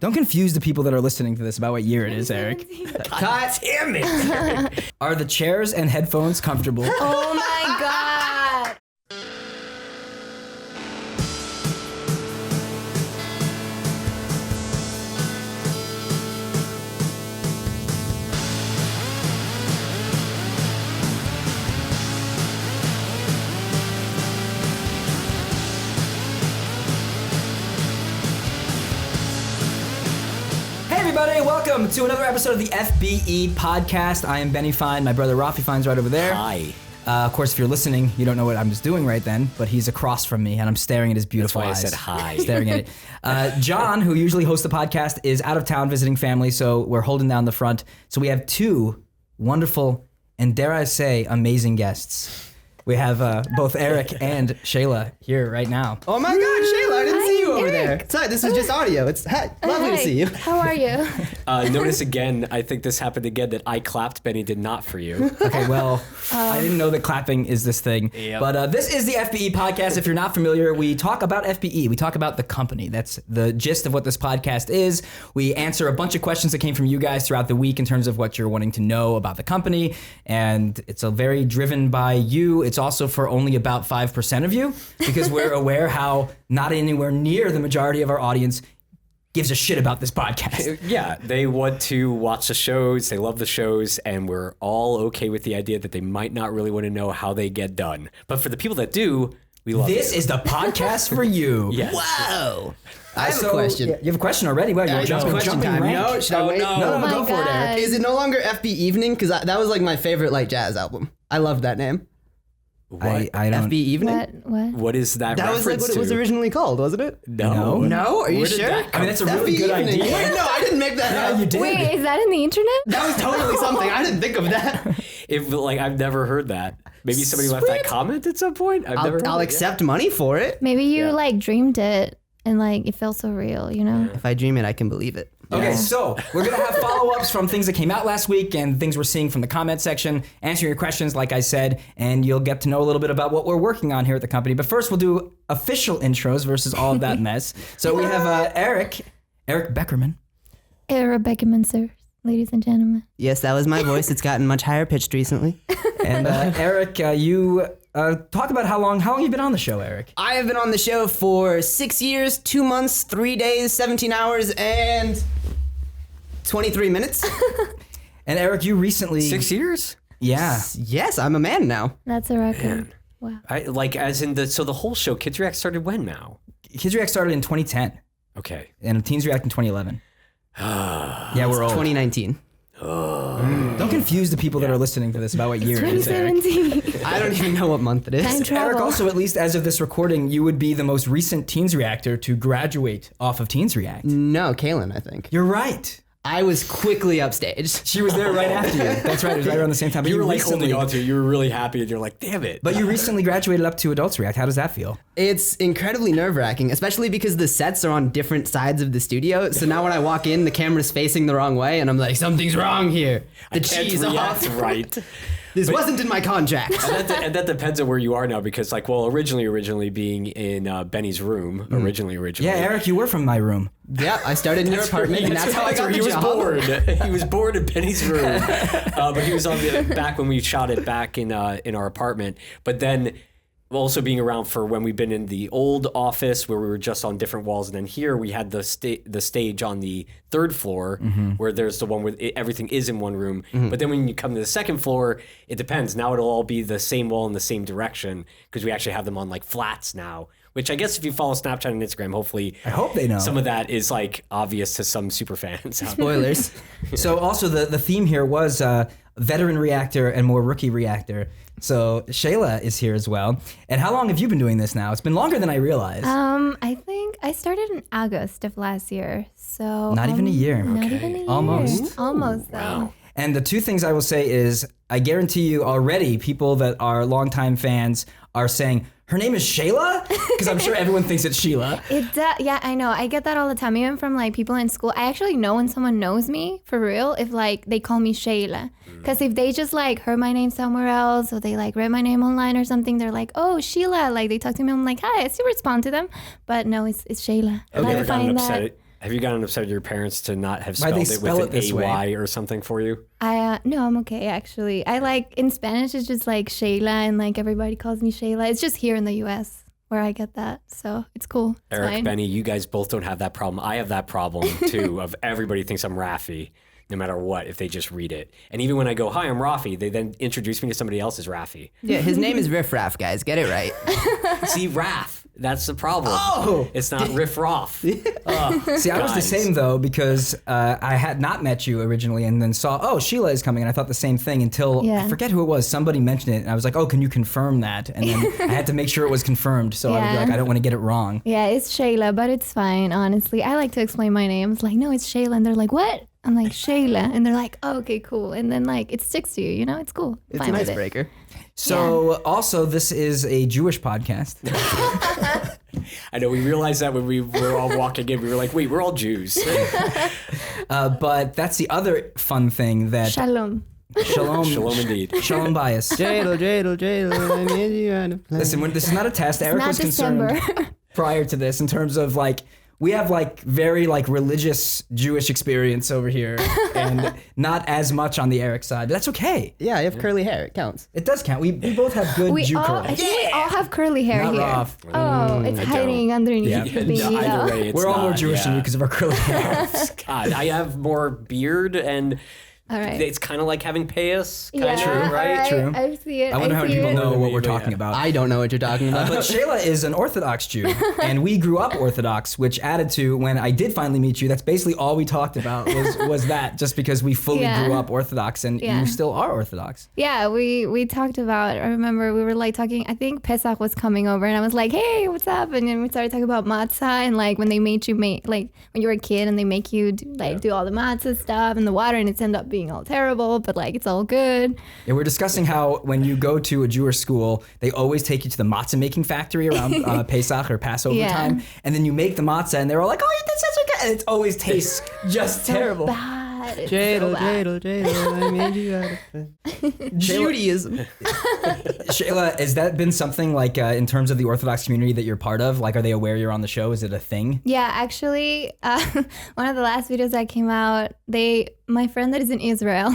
Don't confuse the people that are listening to this about what year it is, Eric. God damn it. Are the chairs and headphones comfortable? Oh my God. Everybody, welcome to another episode of the FBE Podcast. I am Benny Fine. My brother Rafi Fine's right over there. Hi. Of course, if you're listening, you don't know what I'm just doing right then, but he's across from me, and I'm staring at his beautiful eyes. That's why I said hi. Staring at it. John, who usually hosts the podcast, is out of town visiting family, so we're holding down the front. So we have two wonderful, and dare I say, amazing guests. We have both Eric and Shayla here right now. Oh my God, Shayla, I didn't see you over there. Eric. Sorry, this is just audio. It's lovely to see you. How are you? Notice again, I think this happened again, that I clapped, Benny did not for you. Okay, well, I didn't know that clapping is this thing. Yep. But this is the FBE Podcast. If you're not familiar, we talk about FBE. We talk about the company. That's the gist of what this podcast is. We answer a bunch of questions that came from you guys throughout the week in terms of what you're wanting to know about the company. And it's a very driven by you. It's also for only about 5% of you, because we're aware how not anywhere near the majority of our audience gives a shit about this podcast. Yeah, they want to watch the shows, they love the shows, and we're all okay with the idea that they might not really want to know how they get done. But for the people that do, we love This it. is the podcast for you. Yes. Wow. I have a question. You have a question already? Wow, you're jumping time. rank. No, should I wait? no. No, Oh my go for it, Eric. God. Is it no longer FB Evening? Because that was like my favorite like jazz album. I loved that name. What? I don't. FB Evening? What? What is that That was like reference what it was to? originally called, wasn't it? No. No? Are you Where did sure? that I mean, that's a really FB good Evening. idea. Wait, no, I didn't make that Yeah, up. you did. Wait, is that in the internet? That was totally something. I didn't think of that. If, like, I've never heard that. Maybe somebody left that comment at some point? I've never heard I'll it. accept money for it. Maybe you Yeah. like dreamed it and like it felt so real, you know? If I dream it, I can believe it. Okay, so we're going to have follow-ups from things that came out last week and things we're seeing from the comment section, answering your questions, like I said, and you'll get to know a little bit about what we're working on here at the company. But first, we'll do official intros versus all of that mess. So we have Eric Beckerman. Rebecca Munster, ladies and gentlemen. Yes, that was my voice. It's gotten much higher pitched recently. And Eric, you talk about how long you've been on the show, Eric. I have been on the show for 6 years, 2 months, 3 days, 17 hours, and 23 minutes. And Eric, you recently... 6 years? Yeah. Yes, I'm a man now. That's a record. Man. Wow. So the whole show, Kids React started when now? Kids React started in 2010, Okay. and Teens React in 2011. Yeah, we're old. 2019. Don't confuse the people that are listening to this about what year it is, Eric. 2017. I don't even know what month it is. Time travel. Eric, also, at least as of this recording, you would be the most recent Teens Reactor to graduate off of Teens React. No, Kaylin, I think. You're right. I was quickly upstaged. She was there right after you. That's right. It was right around the same time. But You were like recently, holding on to it. You were really happy, and you're like, damn it. But you recently graduated up to Adults React. How does that feel? It's incredibly nerve-wracking, especially because the sets are on different sides of the studio. So now when I walk in, the camera's facing the wrong way, and I'm like, something's wrong here. The Can't cheese react off. right. This wasn't in my contract. And that depends on where you are now, because like, well, originally being in Benny's room, originally. Yeah, Eric, you were from my room. Yeah, I started in your apartment, and that's how I got where the he was job. born. He was born in Benny's room, but he was on back when we shot it back in our apartment. But then also being around for when we've been in the old office where we were just on different walls, and then here we had the stage on the third floor where there's the one where everything is in one room. But then when you come to the second floor, it depends. Now it'll all be the same wall in the same direction because we actually have them on like flats now. Which I guess if you follow Snapchat and Instagram, hopefully I hope they know. some of that is like obvious to some super fans. out there. Spoilers. So also the theme here was veteran reactor and more rookie reactor. So Shayla is here as well. And how long have you been doing this now? It's been longer than I realized. I think I started in August of last year. So Not even a year. Not Okay. even a year. Almost. Almost though. Wow. And the two things I will say is, I guarantee you already, people that are longtime fans are saying, her name is Shayla? Because I'm sure everyone thinks it's Sheila. Yeah, I know. I get that all the time, even from like people in school. I actually know when someone knows me for real if like they call me Shayla. Because if they just like heard my name somewhere else or they like read my name online or something, they're like, oh, Sheila. Like they talk to me, I'm like, hi, I still respond to them. But no, it's Shayla. Have you ever gotten upset Have you gotten upset at your parents to not have Why'd they spelled it spell with it an this AY way? or something for you? No, I'm okay actually. I like in Spanish it's just like Shayla, and like everybody calls me Shayla. It's just here in the US where I get that, so it's cool. It's Eric, fine. Benny, you guys both don't have that problem. I have that problem too of everybody thinks I'm Rafi no matter what if they just read it. And even when I go, hi, I'm Rafi, they then introduce me to somebody else as Rafi. Yeah, his name is Riff Raff, guys. Get it right. See, Raf, that's the problem. Oh! It's not Riff Raff. Oh, See, I was the guys. same though because I had not met you originally, and then saw, oh, Sheila is coming, and I thought the same thing until I forget who it was. Somebody mentioned it, and I was like, oh, can you confirm that? And then I had to make sure it was confirmed, so I would be like, I don't want to get it wrong. Yeah, it's Shayla, but it's fine, honestly. I like to explain my name. It's like, no, it's Shayla, and they're like, what? I'm like, Shayla, and they're like, oh, okay, cool. And then like it sticks to you, you know? It's cool. It's Fine an with it. icebreaker. So also, this is a Jewish podcast. I know we realized that when we were all walking in, we were like, wait, we're all Jews. But that's the other fun thing that Shalom. Shalom, Shalom indeed. Shalom bias. Dreidel, I need you on a plane. Listen, this is not a test. Eric Not was December. concerned prior to this in terms of like, we have like very like religious Jewish experience over here and not as much on the Eric side, but that's okay. Yeah, I have curly hair. It counts. It does count. We both have good We Jew all, I curls. think we all have curly hair Not here. Ralph. Oh, it's I hiding don't. underneath Yeah. the thingy. Either way, it's We're all more not, Jewish than you because of our curly hair. God, I have more beard and All right. it's kind of like having payas, kind of, Yeah, right? True. I see it. I wonder how many see people it. know what we're Yeah. talking about. I don't know what you're talking about. But Shayla is an Orthodox Jew, and we grew up Orthodox, which added to when I did finally meet you. That's basically all we talked about was that, just because we fully Yeah. grew up Orthodox, and Yeah. you still are Orthodox. Yeah, we talked about, I remember we were like talking, I think Pesach was coming over and I was like, hey, what's up? And then we started talking about matzah and like when they made you make, like when you were a kid and they make you do all the matzah stuff and the water and it's ended up being all terrible, but like it's all good. Yeah, we're discussing how when you go to a Jewish school, they always take you to the matzah making factory around Pesach or Passover Yeah. time, and then you make the matzah, and they're all like, "Oh, you did such a good," and it always tastes just terrible. Bad. It's Dreidel, so bad. I made you out of Judaism. Shayla, has that been something like in terms of the Orthodox community that you're part of? Like, are they aware you're on the show? Is it a thing? Yeah, actually, one of the last videos that came out, my friend that is in Israel,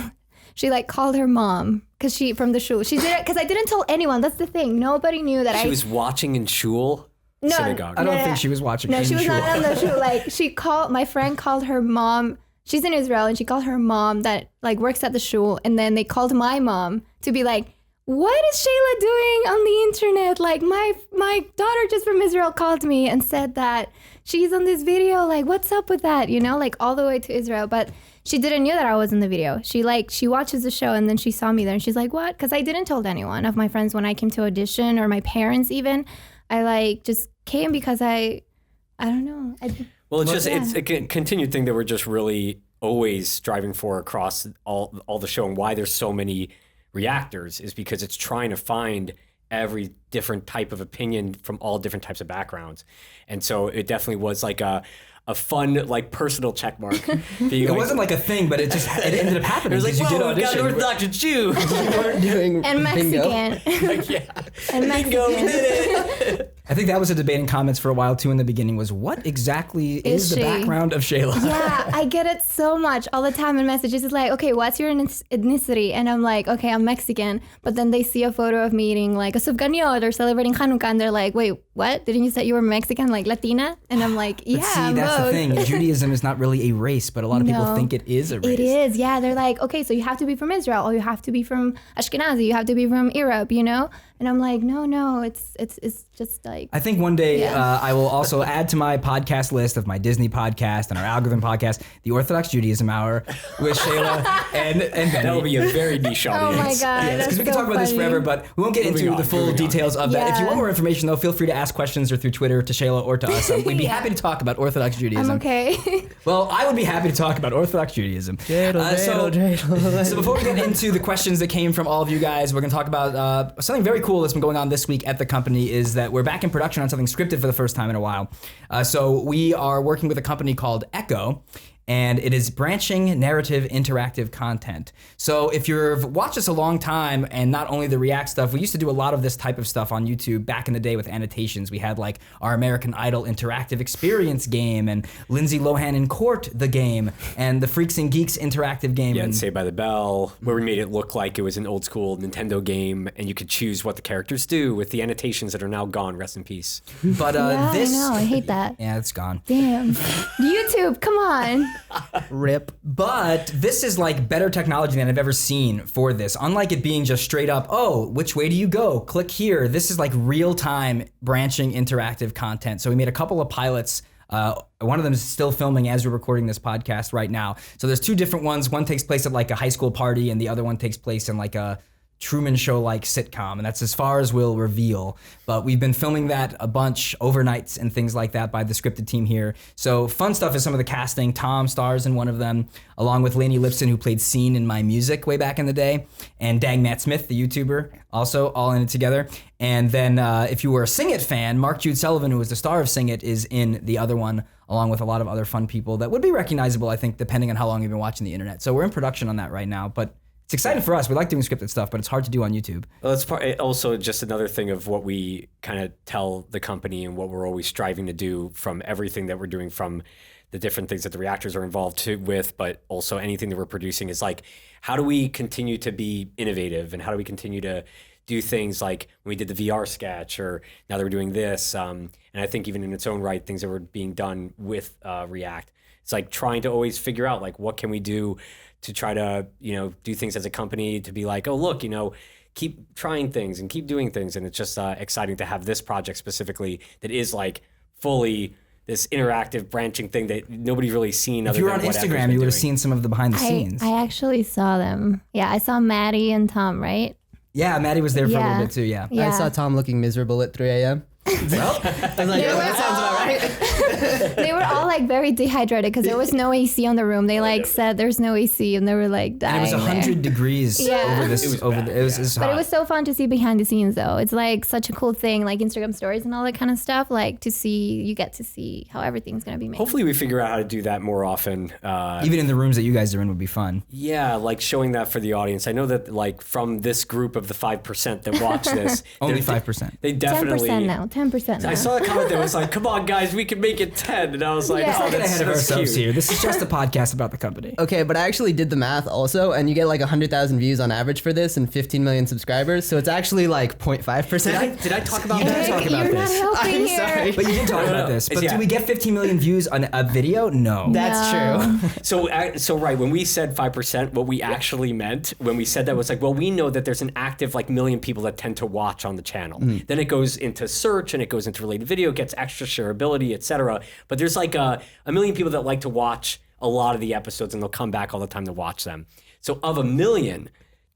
she like called her mom because she from the shul. She did it because I didn't tell anyone. That's the thing. Nobody knew that She was watching in shul synagogue. I don't Yeah. think she was watching. No, in she was shul. not on the show. Like my friend called her mom. She's in Israel and she called her mom that like works at the shul. And then they called my mom to be like, what is Shayla doing on the internet? Like my daughter just from Israel called me and said that she's on this video. Like, what's up with that? You know, like all the way to Israel. But she didn't know that I was in the video. She watches the show and then she saw me there and she's like, what? Because I didn't tell anyone of my friends when I came to audition or my parents even. I like just came because I don't know. Well, it's a continued thing that we're just really always striving for across all the show, and why there's so many reactors is because it's trying to find every different type of opinion from all different types of backgrounds. And so it definitely was like a fun, like personal check mark. It wasn't like a thing, but it ended up happening. It was like, because you whoa, did we got an audition. Orthodox Jew. You weren't doing And bingo. Mexican. Like, yeah. And Bingo, we Mexican. did it. I think that was a debate in comments for a while too in the beginning, was what exactly is the she? background of Shayla? Yeah, I get it so much all the time in messages. It's like, okay, what's your ethnicity? And I'm like, okay, I'm Mexican. But then they see a photo of me eating like a sufganiyot or celebrating Hanukkah, and they're like, wait, what? Didn't you say you were Mexican, like Latina? And I'm like, yeah, But see, I'm that's both. the thing. Judaism is not really a race, but a lot of people No. think it is a race. It is, yeah. They're like, okay, so you have to be from Israel, or you have to be from Ashkenazi, you have to be from Europe, you know? And I'm like, no, it's just like, I think one day Yeah. I will also add to my podcast list of my Disney podcast and our algorithm podcast, the Orthodox Judaism Hour with Shayla and Benny. That will be a very niche oh audience. my God. Yes, because that's we can so talk about this funny. forever, but we won't get Moving into on, the full moving on. details of that. If you Yeah. want more information, though, feel free to ask questions or through Twitter to Shayla or to us. We'd be Yeah. happy to talk about Orthodox Judaism. I'm okay. Well, I would be happy to talk about Orthodox Judaism. So before we get into the questions that came from all of you guys, we're going to talk about something very cool that's been going on this week at the company, is that we're back in production on something scripted for the first time in a while. So we are working with a company called Echo, and it is branching narrative interactive content. So if you've watched us a long time, and not only the React stuff, we used to do a lot of this type of stuff on YouTube back in the day with annotations. We had like our American Idol interactive experience game, and Lindsay Lohan in Court the game, and the Freaks and Geeks interactive game. Yeah, and Saved by the Bell, where we made it look like it was an old school Nintendo game, and you could choose what the characters do with the annotations that are now gone. Rest in peace. But Yeah, this, I know. I hate that. yeah, it's gone. Damn. YouTube, come on. Rip. But this is like better technology than I've ever seen for this. Unlike it being just straight up, oh, which way do you go? Click here. This is like real time branching interactive content. So we made a couple of pilots. One of them is still filming as we're recording this podcast right now. So there's two different ones. One takes place at like a high school party, and the other one takes place in like a Truman Show-like sitcom, and that's as far as we'll reveal. But we've been filming that a bunch overnights and things like that by the scripted team here. So fun stuff is some of the casting. Tom stars in one of them, along with Lainey Lipson, who played Scene in My Music way back in the day, and Dang Matt Smith, the YouTuber, also all in it together. And then if you were a Sing It fan, Mark Jude Sullivan, who was the star of Sing It, is in the other one, along with a lot of other fun people that would be recognizable, I think, depending on how long you've been watching the internet. So we're in production on that right now, but it's exciting for us. We like doing scripted stuff, but it's hard to do on YouTube. Well, it's also just another thing of what we kind of tell the company and what we're always striving to do from everything that we're doing, from the different things that the Reactors are involved with, but also anything that we're producing is like, how do we continue to be innovative, and how do we continue to do things like when we did the VR sketch, or now that we're doing this. And I think even in its own right, things that were being done with React, it's like trying to always figure out like, what can we do to try to, do things as a company, to be like, oh, look, keep trying things and keep doing things. And it's just exciting to have this project specifically that is like fully this interactive branching thing that nobody's really seen. If you were on Instagram, you would have seen some of the behind the scenes. I actually saw them. Yeah, I saw Maddie and Tom, right? Yeah, Maddie was there for a little bit too, yeah. I saw Tom looking miserable at 3 a.m. Well, I was like, that sounds about right. They were all like very dehydrated because there was no AC on the room. They said there's no AC, and they were like dying. and it was 100 there. degrees over this. It was hot. But it was so fun to see behind the scenes, though. It's like such a cool thing, like Instagram stories and all that kind of stuff. Like you get to see how everything's gonna be made. Hopefully, we figure out how to do that more often. Even in the rooms that you guys are in would be fun. Yeah, like showing that for the audience. I know that like from this group of the 5% that watch this, only 5%. They definitely 10% now. 10% now. I saw a comment that was like, "Come on, guys, we can make it 10," and I was like, Yeah. "Oh, Get ahead of that's ourselves cute." here. This is just a podcast about the company. Okay, but I actually did the math also, and you get like 100,000 views on average for this and 15 million subscribers, so it's actually like 0.5%. Did I talk about You did that? talk about You're this. not helping I'm here. sorry. But you did talk about this. But Yeah. do we get 15 million views on a video? No. That's true. So right, when we said 5%, what we actually meant when we said that was like, well, we know that there's an active like million people that tend to watch on the channel. Then it goes into search, and it goes into related video, gets extra shareability, etc. But there's like a million people that like to watch a lot of the episodes, and they'll come back all the time to watch them. So of a million,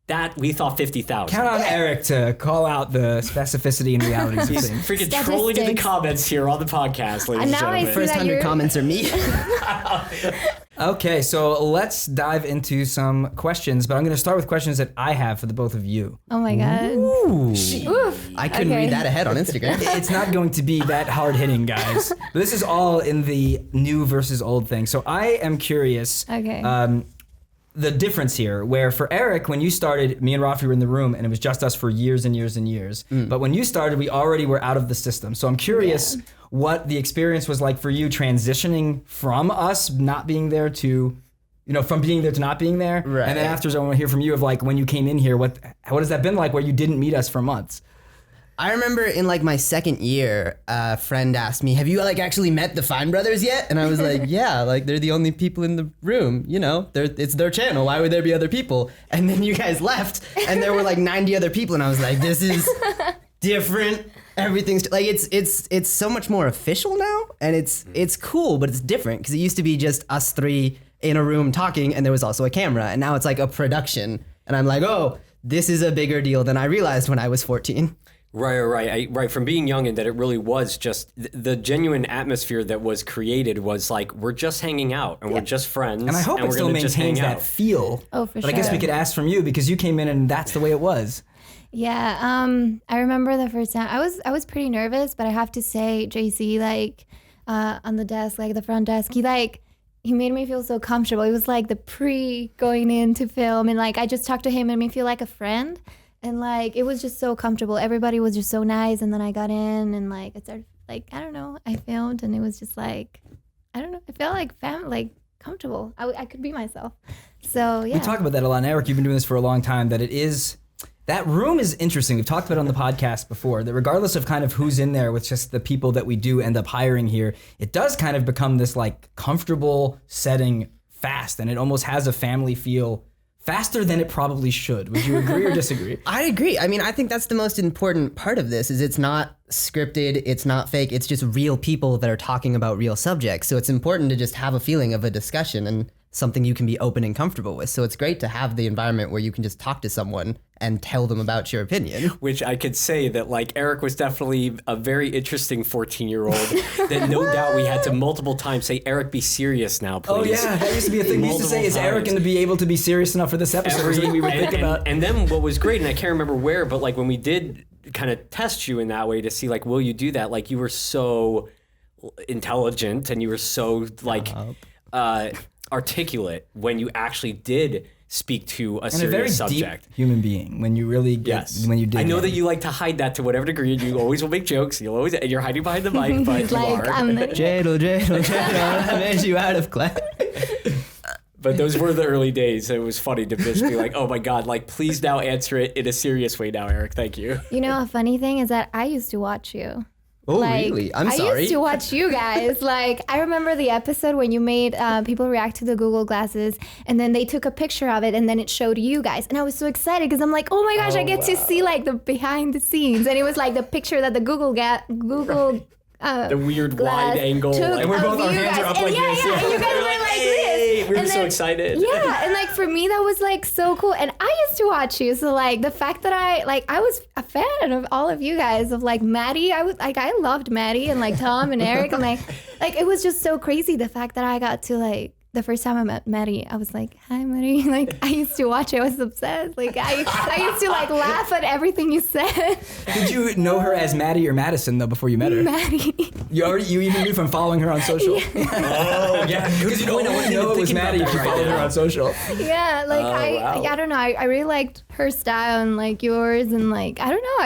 that we thought 50,000. Count on Eric to call out the specificity and realities of He's things. freaking trolling in the Statistics. comments here on the podcast, ladies and Now I gentlemen. see First that 100 you're- comments are me. Okay, so let's dive into some questions, but I'm going to start with questions that I have for the both of you. Oh my god. Oof. I couldn't Okay. read that ahead on Instagram. It's not going to be that hard hitting, guys. But this is all in the new versus old thing. So I am curious. Okay. The difference here, where for Eric, when you started, me and Rafi were in the room, and it was just us for years and years and years. But when you started, we already were out of the system. So I'm curious what the experience was like for you transitioning from us not being there to, from being there to not being there. Right. And then afterwards, I want to hear from you of like when you came in here, what has that been like where you didn't meet us for months? I remember in like my second year, a friend asked me, "Have you like actually met the Fine Brothers yet?" And I was like, "Yeah, like they're the only people in the room. It's their channel. Why would there be other people?" And then you guys left, and there were like 90 other people, and I was like, "This is different. Everything's like it's so much more official now, and it's cool, but it's different because it used to be just us three in a room talking, and there was also a camera, and now it's like a production, and I'm like, oh, this is a bigger deal than I realized when I was 14." Right. From being young, and that it really was just the genuine atmosphere that was created was like, we're just hanging out and we're just friends. And I hope and it we're still gonna just maintains hang that out. feel. Oh, for But I guess sure. we could ask from you because you came in and that's the way it was. Yeah, I remember the first time I was pretty nervous, but I have to say, JC, like on the desk, like the front desk, he like he made me feel so comfortable. It was like the going into film, and like I just talked to him and made me feel like a friend, and like it was just so comfortable. Everybody was just so nice, and then I got in and like I started like I don't know, I filmed and it was just like I don't know, I felt like comfortable. I could be myself. So yeah. We talk about that a lot. And Eric, you've been doing this for a long time. That room is interesting. We've talked about it on the podcast before, that regardless of kind of who's in there with just the people that we do end up hiring here, it does kind of become this like comfortable setting fast, and it almost has a family feel faster than it probably should. Would you agree or disagree? I agree. I mean, I think that's the most important part of this is it's not scripted, it's not fake, it's just real people that are talking about real subjects. So it's important to just have a feeling of a discussion and something you can be open and comfortable with. So it's great to have the environment where you can just talk to someone and tell them about your opinion. Which I could say that like Eric was definitely a very interesting 14-year-old that no doubt we had to multiple times say, Eric, be serious now, please. Oh yeah, that used to be a thing. We used to say, is Eric going to be able to be serious enough for this episode? We would think about. And then what was great, and I can't remember where, but like when we did kind of test you in that way to see like, will you do that? Like you were so intelligent and you were so like articulate when you actually did speak to a serious very subject. Deep human being when you really get, when you dig I know in. that you like to hide that to whatever degree, and you always will make jokes. You're hiding behind the mic, but you like, are. Jadel, I made you out of clay. But those were the early days. It was funny to just be like, oh my God, like please now answer it in a serious way now, Eric. Thank you. You know, a funny thing is that I used to watch you. Oh, like, really? I'm I sorry. used to watch you guys. Like, I remember the episode when you made people react to the Google glasses, and then they took a picture of it, and then it showed you guys. And I was so excited because I'm like, oh my gosh, I get to see like the behind the scenes. And it was like the picture that the Google The weird wide angle. And we're both, our hands are up like this. Yeah, and you guys were like this. We were so excited. Yeah, and like for me that was like so cool. And I used to watch you, so like the fact that I was a fan of all of you guys, of like Maddie. I loved Maddie and like Tom and Eric, and like it was just so crazy the fact that I got to like. The first time I met Maddie, I was like, hi, Maddie. Like, I used to watch it. I was obsessed. Like, I used to, like, laugh at everything you said. Did you know her as Maddie or Madison, though, before you met her? Maddie. You even knew from following her on social? Yeah. Oh, yeah. Because you don't know it was Maddie if you followed her on social. Yeah, like, wow. I don't know. I really liked her style and, like, yours. And, like, I don't know.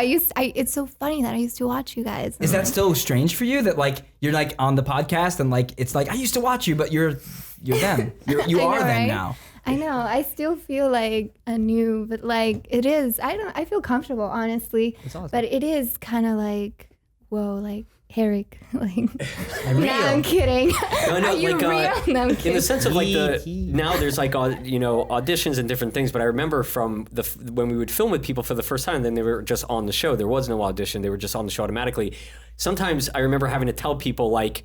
It's so funny that I used to watch you guys. Is that still strange for you that, like, you're, like, on the podcast and, like, it's like, I used to watch you, but you're them. You are them right? now. I know. I still feel like a new, but like it is. I feel comfortable, honestly. That's awesome. But it is kind of like, whoa, like Eric. Like, real. I'm kidding. No, Are you like, real? No, I'm in kidding. the sense of like now there's like auditions and different things, but I remember from when we would film with people for the first time, then they were just on the show. There was no audition; they were just on the show automatically. Sometimes I remember having to tell people like.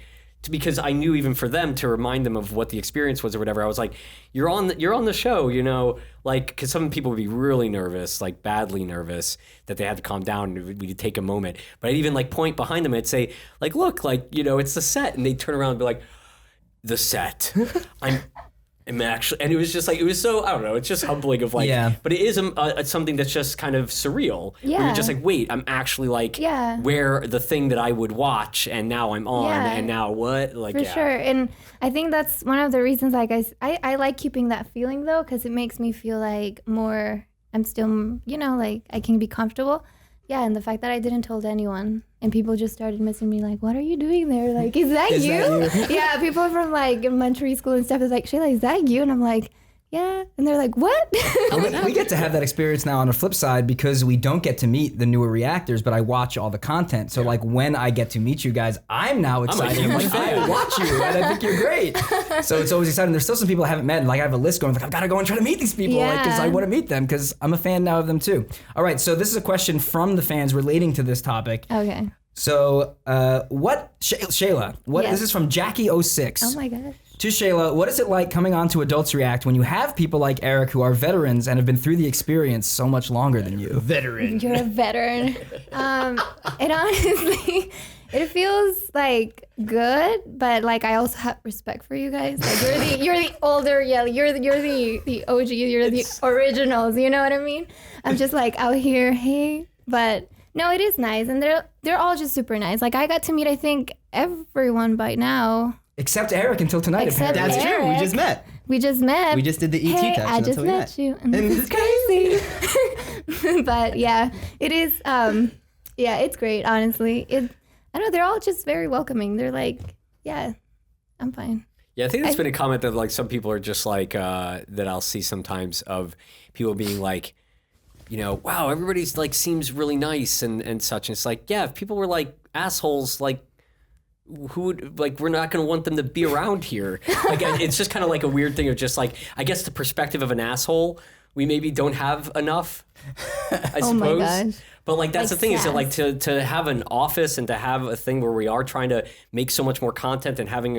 Because I knew even for them to remind them of what the experience was or whatever, I was like, you're on the show, you know, like, because some people would be really nervous, like badly nervous that they had to calm down and we'd take a moment. But I'd even like point behind them and say, like, look, like, you know, it's the set. And they'd turn around and be like, the set. I'm actually, and it was just like, it was so, I don't know, it's just humbling of like, but it is something that's just kind of surreal. Yeah. Where you're just like, wait, I'm actually like, where the thing that I would watch and now I'm on and now what? Like, For sure. And I think that's one of the reasons, like, I like keeping that feeling though, because it makes me feel like more, I'm still, you know, like I can be comfortable. Yeah, and the fact that I didn't tell anyone and people just started messaging me like, what are you doing there? Like, is that you? Yeah, people from like elementary school and stuff is like, Shayla, is that you? And I'm like, yeah. And they're like, what? We get to have that experience now on the flip side because we don't get to meet the newer reactors, but I watch all the content. So like when I get to meet you guys, I'm now excited. I'm like, I watch you and I think you're great. So it's always exciting. There's still some people I haven't met, and like I have a list going, like I've got to go and try to meet these people, like because I want to meet them because I'm a fan now of them too. All right, so this is a question from the fans relating to this topic. Okay. So Shayla, this is from Jackie06. Oh my gosh. To Shayla, what is it like coming on to Adults React when you have people like Eric who are veterans and have been through the experience so much longer than you? Veteran. You're a veteran. It honestly, it feels like good, but like I also have respect for you guys. Like you're the older, you're the OG, you're the originals. You know what I mean? I'm just like out here, hey, but. No, it is nice, and they're all just super nice. Like I got to meet, I think, everyone by now. Except Eric until tonight. Except apparently. That's true. We Eric. just met. We just met. We just did the ET hey, touch. I and that's just how we met you, and this is crazy. But yeah, it is. Yeah, it's great. Honestly, I don't know. They're all just very welcoming. They're like, yeah, I'm fine. Yeah, I think that's been a comment that like some people are just like that I'll see sometimes of people being like, you know, wow, everybody's like seems really nice and such. And it's like, yeah, if people were like assholes, like who would like we're not going to want them to be around here. Like it's just kind of like a weird thing of just like I guess the perspective of an asshole we maybe don't have enough. I suppose. Oh my gosh. But like that's Like the thing is that like sass. to have an office and to have a thing where we are trying to make so much more content and having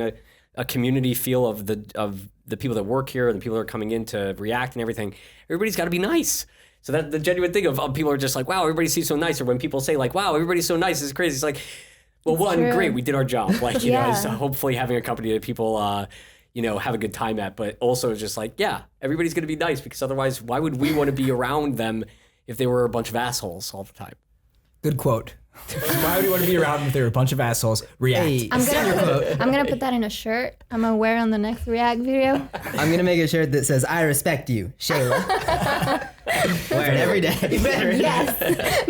a community feel of the people that work here and the people that are coming in to react and everything. Everybody's got to be nice. So that the genuine thing of people are just like, wow, everybody seems so nice. Or when people say like, wow, everybody's so nice, it's crazy. It's like, well, one, true. great, we did our job. Like, you know, Yeah. so hopefully having a company that people, you know, have a good time at. But also just like, yeah, everybody's going to be nice because otherwise, why would we want to be around them if they were a bunch of assholes all the time? Good quote. Why would you want to be around them if they were a bunch of assholes? React. Hey, I'm gonna put that in a shirt. I'm gonna wear it on the next React video. I'm gonna make a shirt that says "I respect you, Shayla." Wear it every day. Better. Yes,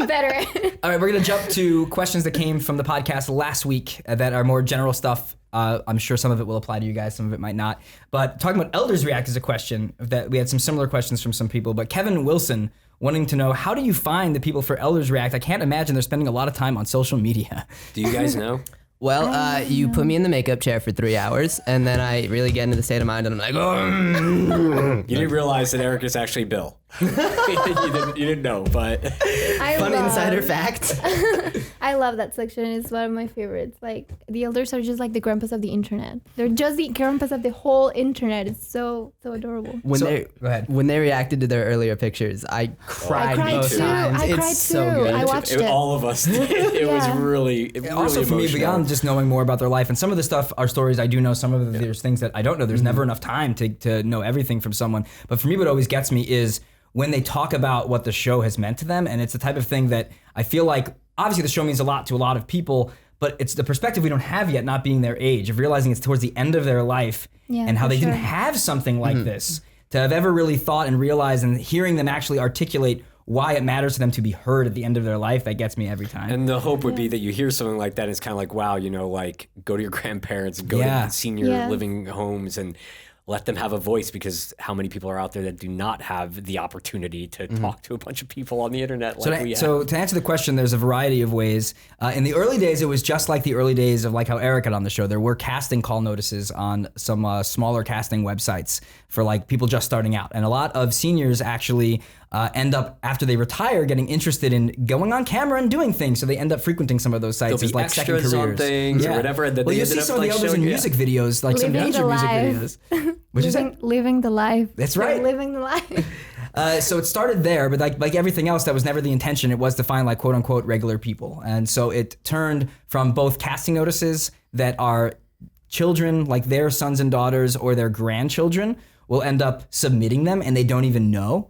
better. All right, we're going to jump to questions that came from the podcast last week that are more general stuff. I'm sure some of it will apply to you guys, some of it might not. But talking about Elders React is a question that we had some similar questions from some people. But Kevin Wilson wanting to know, how do you find the people for Elders React? I can't imagine they're spending a lot of time on social media. Do you guys know? Well, you put me in the makeup chair for 3 hours, and then I really get into the state of mind, and I'm like, oh. You didn't realize that Eric is actually Bill. you didn't know, but Fun insider fact. I love that section. It's one of my favorites. Like the elders are just like the grandpas of the internet. They're just the grandpas of the whole internet. It's so adorable. When So- they go ahead. when they reacted to their earlier pictures, I cried, I cried both too. times. I it's cried so too. good. I watched it. all of us did. It was Yeah. really Also for me, emotional. beyond just knowing more about their life, and some of the stuff are stories I do know, some of there's things that I don't know. There's never enough time to know everything from someone. But for me, what always gets me is when they talk about what the show has meant to them, and it's the type of thing that I feel like, obviously the show means a lot to a lot of people, but it's the perspective we don't have yet, not being their age, of realizing it's towards the end of their life, Yeah, and how for they didn't sure. have something like this, to have ever really thought and realized, and hearing them actually articulate why it matters to them to be heard at the end of their life, that gets me every time. And the hope would be that you hear something like that, and it's kind of like, wow, you know, like go to your grandparents and go Yeah. to senior Yeah. living homes and let them have a voice, because how many people are out there that do not have the opportunity to talk to a bunch of people on the internet like we have? So to answer the question, there's a variety of ways. In the early days, it was just like the early days of like how Eric got on the show. There were casting call notices on some smaller casting websites for like people just starting out. And a lot of seniors actually end up, after they retire, getting interested in going on camera and doing things. So they end up frequenting some of those sites There'll as be like second extras on careers. things or whatever, and then well, they you ended see up, some of the like, elders in showing- music videos, like some Living the YouTube music life. videos. What'd you say? Living the life. That's They're right. Living the life. So it started there, but like everything else, that was never the intention. It was to find like quote unquote regular people. And so it turned from both casting notices that are children, like their sons and daughters or their grandchildren, will end up submitting them and they don't even know.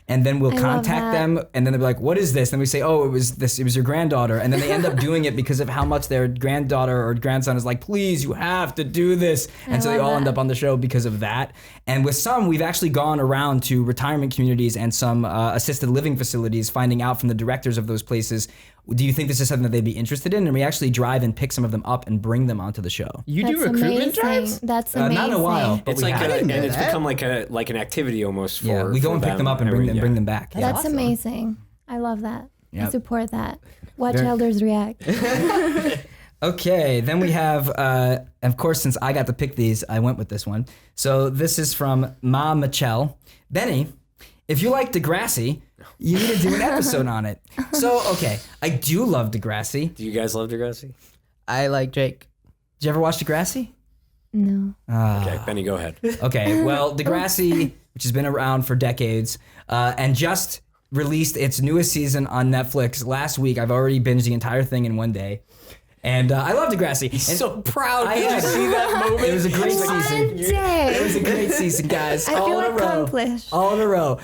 And then we'll I love contact that. them, and then they'll be like, "What is this?" And we say, "Oh, it was your granddaughter." And then they end up doing it because of how much their granddaughter or grandson is like, "Please, you have to do this." And so they love all end that. up on the show because of that. And with some, we've actually gone around to retirement communities and some assisted living facilities, finding out from the directors of those places, do you think this is something that they'd be interested in? And we actually drive and pick some of them up and bring them onto the show. You do That's recruitment amazing. drives? That's amazing. Not in a while, but It's we like have. and know it's that. become like an activity almost for Yeah, we go for and pick them up and bring them back. Yeah. That's amazing. I love that. Yep. I support that. Watch Very- elders react. Okay, then we have, of course, since I got to pick these, I went with this one. So this is from Ma Michelle. Benny, if you like Degrassi, you need to do an episode on it. So, okay, I do love Degrassi. Do you guys love Degrassi? I like Drake. Did you ever watch Degrassi? No. Okay, Benny, go ahead. Okay, well, Degrassi, which has been around for decades, and just released its newest season on Netflix last week. I've already binged the entire thing in one day. And I love Degrassi. And So proud. I Did you am. see that moment? It was a great One season. day. It was a great season, guys. I all feel in a row. accomplished. All in a row.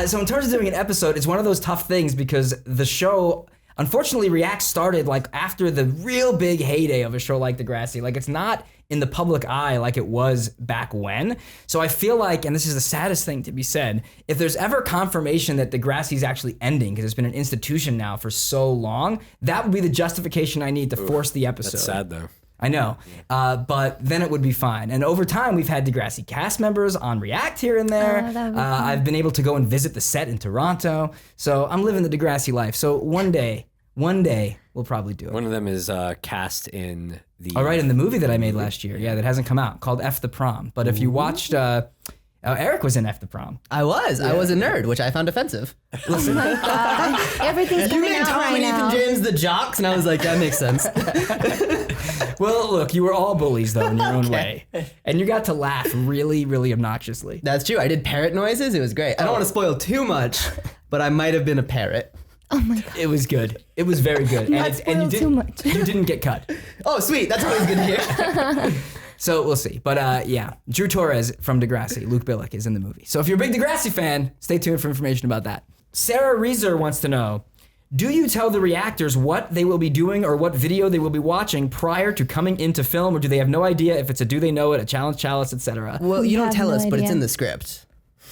So in terms of doing an episode, it's one of those tough things because the show, unfortunately, React started like after the real big heyday of a show like Degrassi. Like, it's not in the public eye like it was back when. So I feel like, and this is the saddest thing to be said, if there's ever confirmation that Degrassi is actually ending, because it's been an institution now for so long, that would be the justification I need to force the episode. That's sad though. I know, but then it would be fine. And over time, we've had Degrassi cast members on React here and there. Oh, that would be fun. I've been able to go and visit the set in Toronto. So I'm living the Degrassi life. So one day, we'll probably do it. One of them is cast in the... All right, in the movie that I made last year. Yeah, that hasn't come out, called F the Prom. But if you watched... Eric was in F the Prom. I was a nerd, which I found offensive. Oh my God. Everything's You coming made out Tom right and now. Ethan James the jocks, and I was like, that makes sense. Well, look, you were all bullies, though, in your own way. And you got to laugh really, really obnoxiously. That's true. I did parrot noises. It was great. I don't want to spoil too much, but I might have been a parrot. Oh my God. It was good. It was very good. Not and spoil too much. You didn't get cut. Oh, sweet. That's always good to hear. So we'll see. But yeah, Drew Torres from Degrassi, Luke Billick, is in the movie. So if you're a big Degrassi fan, stay tuned for information about that. Sarah Reeser wants to know, do you tell the reactors what they will be doing or what video they will be watching prior to coming into film, or do they have no idea if it's a do they know it, a challenge chalice, etc.? Well, We you don't have tell no us, but it's idea. in the script.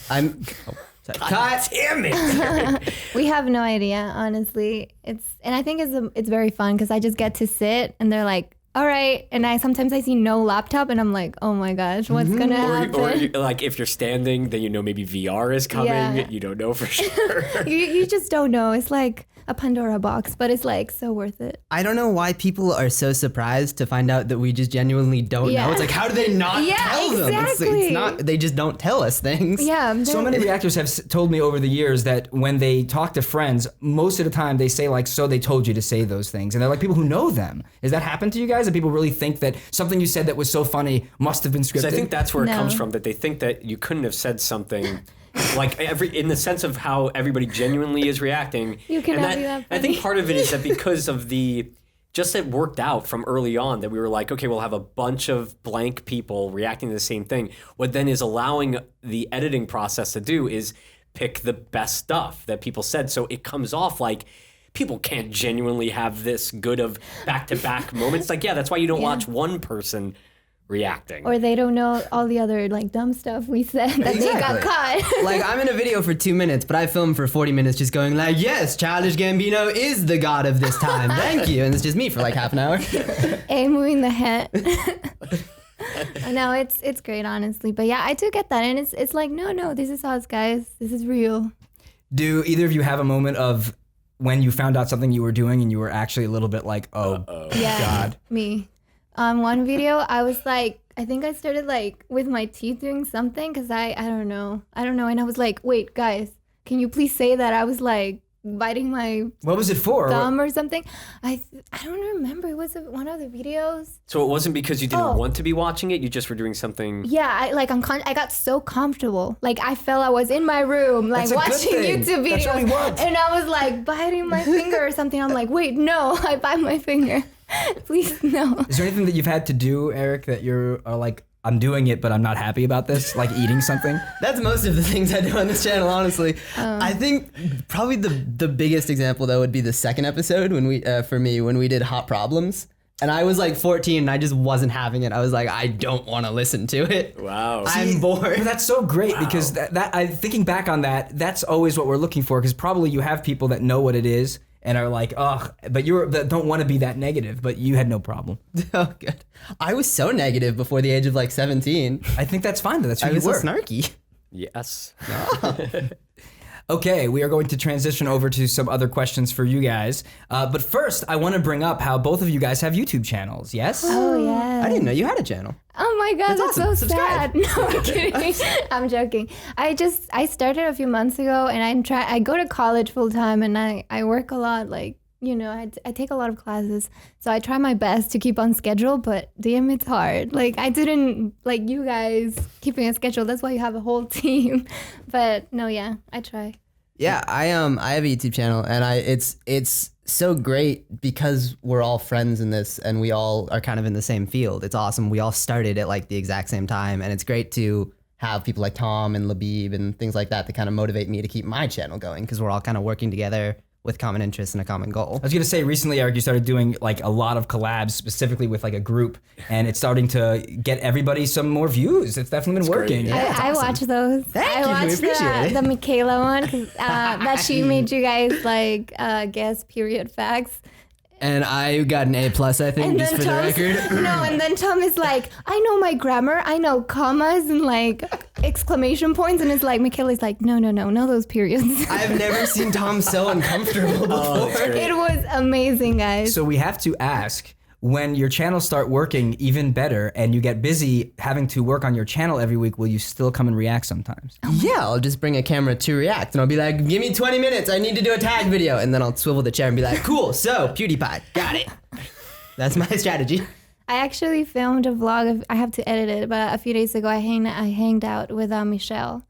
Cut. Damn it! We have no idea, honestly. And I think it's very fun because I just get to sit and they're like, all right. And sometimes I see no laptop and I'm like, oh my gosh, what's going to happen? Or like if you're standing, then you know maybe VR is coming. Yeah. You don't know for sure. you just don't know. It's like a Pandora box, but it's like so worth it. I don't know why people are so surprised to find out that we just genuinely don't Yeah. know. It's like, how do they not Yeah, tell them? exactly. It's not, they just don't tell us things. Yeah. So many reactors have told me over the years that when they talk to friends, most of the time they say like, so they told you to say those things. And they're like people who know them. Has that happened to you guys? That people really think that something you said that was so funny must have been scripted? So I think that's where it No. comes from, that they think that you couldn't have said something like in the sense of how everybody genuinely is reacting. You cannot And be that I think funny. part of it is that because of just it worked out from early on that we were like, okay, we'll have a bunch of blank people reacting to the same thing. What then is allowing the editing process to do is pick the best stuff that people said. So it comes off like people can't genuinely have this good of back-to-back moments. Like, yeah, that's why you don't watch one person reacting. Or they don't know all the other like dumb stuff we said that they got Exactly. caught. Like, I'm in a video for 2 minutes, but I filmed for 40 minutes just going like, yes, Childish Gambino is the god of this time. Thank you. And it's just me for like half an hour. A moving the head. No, it's great, honestly. But yeah, I do get that. And it's like, no, this is us, guys. This is real. Do either of you have a moment of when you found out something you were doing and you were actually a little bit like, oh, Yeah. God. Me. One video, I was like, I think I started like with my teeth doing something because I don't know. And I was like, wait, guys, can you please say that? I was like biting my What was it for? thumb or something. I don't remember. It was one of the videos. So it wasn't because you didn't Oh. want to be watching it, you just were doing something. Yeah, I got so comfortable. Like I felt I was in my room, like That's a good watching thing. YouTube videos. That's what we want. And I was like biting my finger or something. I'm like, wait, no, I bite my finger. Please no. Is there anything that you've had to do, Eric, that you're like, I'm doing it, but I'm not happy about this? Like eating something? That's most of the things I do on this channel, honestly. I think probably the biggest example though would be the second episode when we did Hot Problems. And I was like 14 and I just wasn't having it. I was like, I don't want to listen to it. Wow. I'm bored. But that's so great because thinking back on that, that's always what we're looking for, because probably you have people that know what it is and are like, oh, but that don't want to be that negative, but you had no problem. Oh, good. I was so negative before the age of like 17. I think that's fine. That's who I you was so were. snarky. Yes. Okay, we are going to transition over to some other questions for you guys. But first, I want to bring up how both of you guys have YouTube channels, yes? Oh yeah. I didn't know you had a channel. Oh my god, that's awesome. so Subscribe. sad. No, I'm kidding. I'm joking. I started a few months ago, and I go to college full time, and I work a lot. Like, you know, I take a lot of classes, so I try my best to keep on schedule. But damn, it's hard. Like I didn't like you guys keeping a schedule. That's why you have a whole team. But no, yeah, I try. Yeah, I have a YouTube channel, and it's so great because we're all friends in this, and we all are kind of in the same field. It's awesome. We all started at like the exact same time, and it's great to have people like Tom and Labib and things like that to kind of motivate me to keep my channel going, because we're all kind of working together. with common interests and a common goal. I was gonna say recently, Eric, you started doing like a lot of collabs specifically with like a group, and it's starting to get everybody some more views. It's definitely been working. great. Yeah, it's I awesome. watch those. Thank I you, we watched appreciate it. the Michaela one 'cause, that she made you guys like guess period facts. And I got an A+, I think, And just then for the Tom's, record. no, and then Tom is like, I know my grammar, I know commas and like exclamation points, and it's like Michaela's like, no, those periods. I've never seen Tom so uncomfortable before. It was amazing, guys. So we have to ask, when your channels start working even better and you get busy having to work on your channel every week, will you still come and react sometimes? Yeah, I'll just bring a camera to React and I'll be like, give me 20 minutes, I need to do a tag video. And then I'll swivel the chair and be like, cool, so PewDiePie, got it. That's my strategy. I actually filmed a vlog. I have to edit it, but a few days ago I hanged out with Michelle.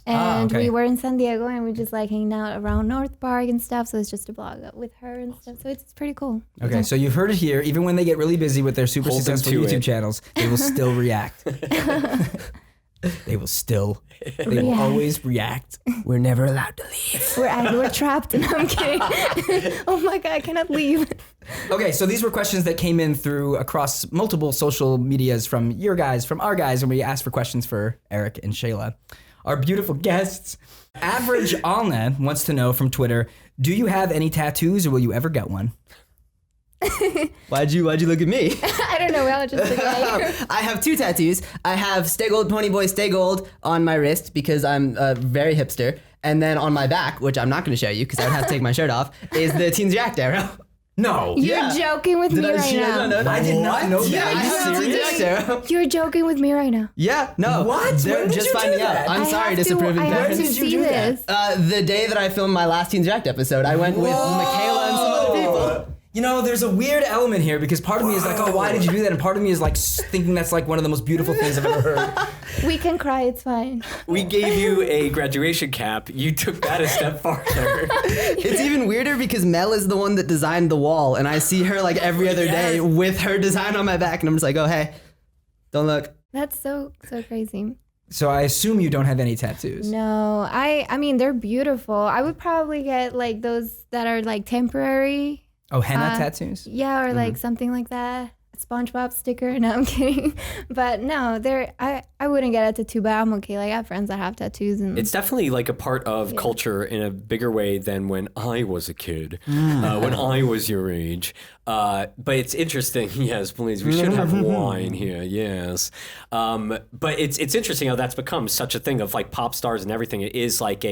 And okay. we were in San Diego and we just like hanging out around North Park and stuff. So it's just a vlog with her and stuff. So it's pretty cool. Okay, so you've heard it here. Even when they get really busy with their super Hold them successful to YouTube it. channels, they will still react. They will still. They will React. always react. We're never allowed to leave. We're trapped. And I'm kidding. Oh my God, I cannot leave. Okay, so these were questions that came in through across multiple social medias from your guys, from our guys, and we asked for questions for Eric and Shayla. Our beautiful guests. Average Alna wants to know from Twitter, do you have any tattoos or will you ever get one? Why'd you look at me? I don't know. We all just together. I have 2 tattoos. I have Stay Gold, Pony Boy, Stay Gold on my wrist because I'm very hipster. And then on my back, which I'm not going to show you because I would have to take my shirt off, is the Teens React arrow. No. You're Yeah. joking with me right now. I did not know Yeah, I that. have the Teens React arrow. You're joking with me right now. Yeah, no. What? They're When did just you do finding that? out. I'm I sorry, have to- disapproving I have parents. to did you see do that? this. The day that I filmed my last Teens React episode, I went with Michaela and some other people. You know, there's a weird element here because part of me is like, oh, why did you do that? And part of me is like thinking that's like one of the most beautiful things I've ever heard. We can cry. It's fine. We gave you a graduation cap. You took that a step farther. It's even weirder because Mel is the one that designed the wall, and I see her like every other day with her design on my back, and I'm just like, oh, hey, don't look. That's so crazy. So I assume you don't have any tattoos. No, I mean they're beautiful. I would probably get like those that are like temporary. Oh, henna tattoos? Yeah, or like something like that. SpongeBob sticker. No, I'm kidding. But no, I wouldn't get a tattoo, but I'm okay. Like I have friends that have tattoos, and It's definitely like a part of culture in a bigger way than when I was a kid, when I was your age. But it's interesting. Yes, please. We should have wine here. Yes. But it's interesting how that's become such a thing of like pop stars and everything. It is like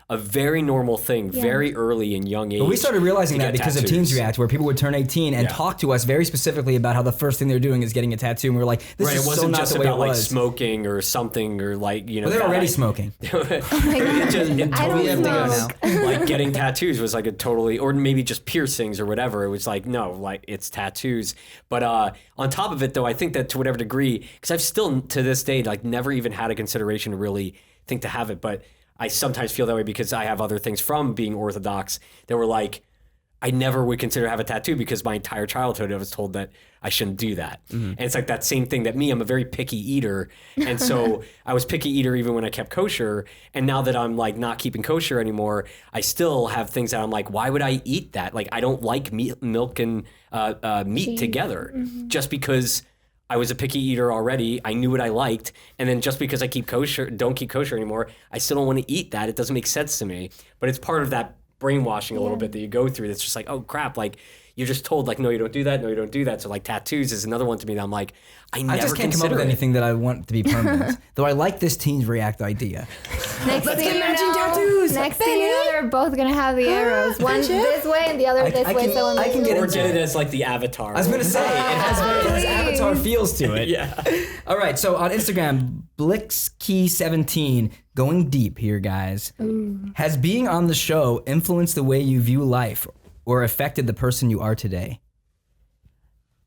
a very normal thing, very early in young age. But we started realizing to that get because of tattoos. Teens React, where people would turn 18 and talk to us very specifically about how the first thing they're doing is getting a tattoo. And we were like, this Right, is it wasn't so not just the way about it like was. smoking or something or like, you know. Well, they're that already I- smoking. oh my God. It I totally don't have to smoke. go now. like getting tattoos was like a totally, or maybe just piercings or whatever. It was like, no, like it's tattoos. But on top of it though, I think that to whatever degree, because I've still to this day, like never even had a consideration to really think to have it. But I sometimes feel that way because I have other things from being Orthodox that were like, I never would consider have a tattoo because my entire childhood I was told that I shouldn't do that. And it's like that same thing that I'm a very picky eater. And so I was picky eater even when I kept kosher. And now that I'm like not keeping kosher anymore, I still have things that I'm like, why would I eat that? Like I don't like milk and meat together just because I was a picky eater already. I knew what I liked. And then just because I don't keep kosher anymore, I still don't want to eat that. It doesn't make sense to me. But it's part of that brainwashing a little bit that you go through. That's just like, oh crap, like you're just told like, no, you don't do that. No, you don't do that. So like tattoos is another one to me that I'm like, I never I just can't come up consider with it. anything that I want to be permanent. Though I like this Teens React idea. Next thing get you matching know, tattoos. next thing you know, they're both gonna have the arrows. One this way and the other this way. So when I they can do get Or into get it as like the avatar. I was gonna say it has Avatar feels to it. Yeah. All right, so on Instagram, Blixkey17, going deep here, guys. Has being on the show influenced the way you view life or affected the person you are today?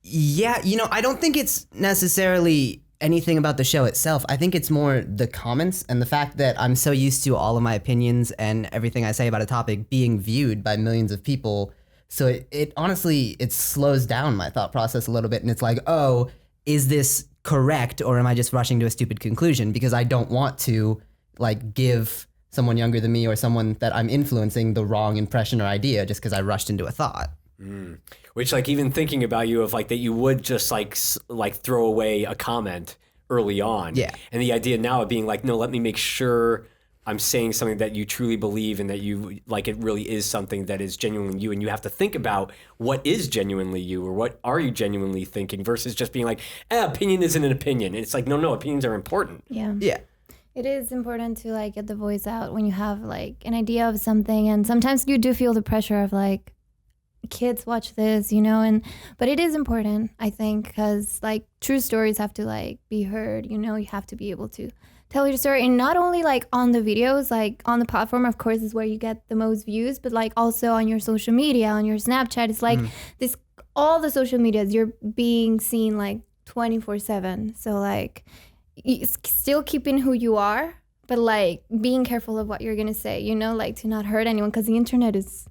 Yeah, I don't think it's necessarily anything about the show itself. I think it's more the comments and the fact that I'm so used to all of my opinions and everything I say about a topic being viewed by millions of people. So it honestly, it slows down my thought process a little bit. And it's like, oh, is this correct? Or am I just rushing to a stupid conclusion? Because I don't want to like give someone younger than me or someone that I'm influencing the wrong impression or idea just because I rushed into a thought. Which, like, even thinking about you of like that you would just like throw away a comment early on. Yeah. And the idea now of being like, no, let me make sure I'm saying something that you truly believe and that you like it really is something that is genuinely you, and you have to think about what is genuinely you or what are you genuinely thinking versus just being like, opinion isn't an opinion. And it's like, no, opinions are important. Yeah. Yeah. It is important to like get the voice out when you have like an idea of something, and sometimes you do feel the pressure of like, kids watch this, but it is important, I think, because like true stories have to like be heard, you have to be able to tell your story, and not only like on the videos, like on the platform, of course, is where you get the most views, but like also on your social media, on your Snapchat. It's like this, all the social medias, you're being seen like 24/7. So like still keeping who you are, but like being careful of what you're gonna say, like to not hurt anyone, because the internet's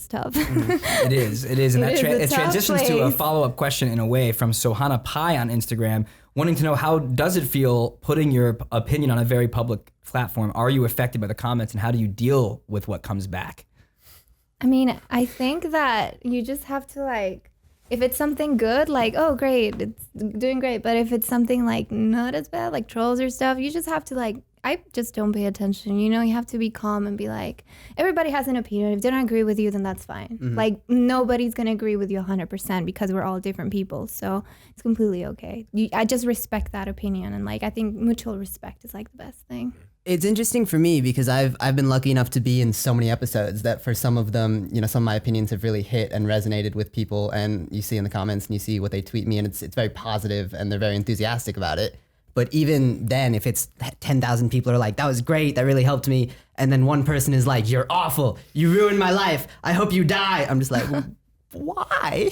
tough. It is, and it transitions to a follow-up question in a way from Sohana Pai on Instagram, wanting to know, how does it feel putting your opinion on a very public platform? Are you affected by the comments, and how do you deal with what comes back? I mean, I think that you just have to like, if it's something good, like, oh great, it's doing great, but if it's something like not as bad, like trolls or stuff, you just have to like, I just don't pay attention. You have to be calm and be like, everybody has an opinion. If they don't agree with you, then that's fine. Like, nobody's going to agree with you 100% because we're all different people. So it's completely okay. I just respect that opinion. And like, I think mutual respect is like the best thing. It's interesting for me because I've been lucky enough to be in so many episodes that for some of them, some of my opinions have really hit and resonated with people. And you see in the comments and you see what they tweet me, and it's very positive and they're very enthusiastic about it. But even then, if it's 10,000 people are like, that was great, that really helped me, and then one person is like, you're awful, you ruined my life, I hope you die. I'm just like, well, why?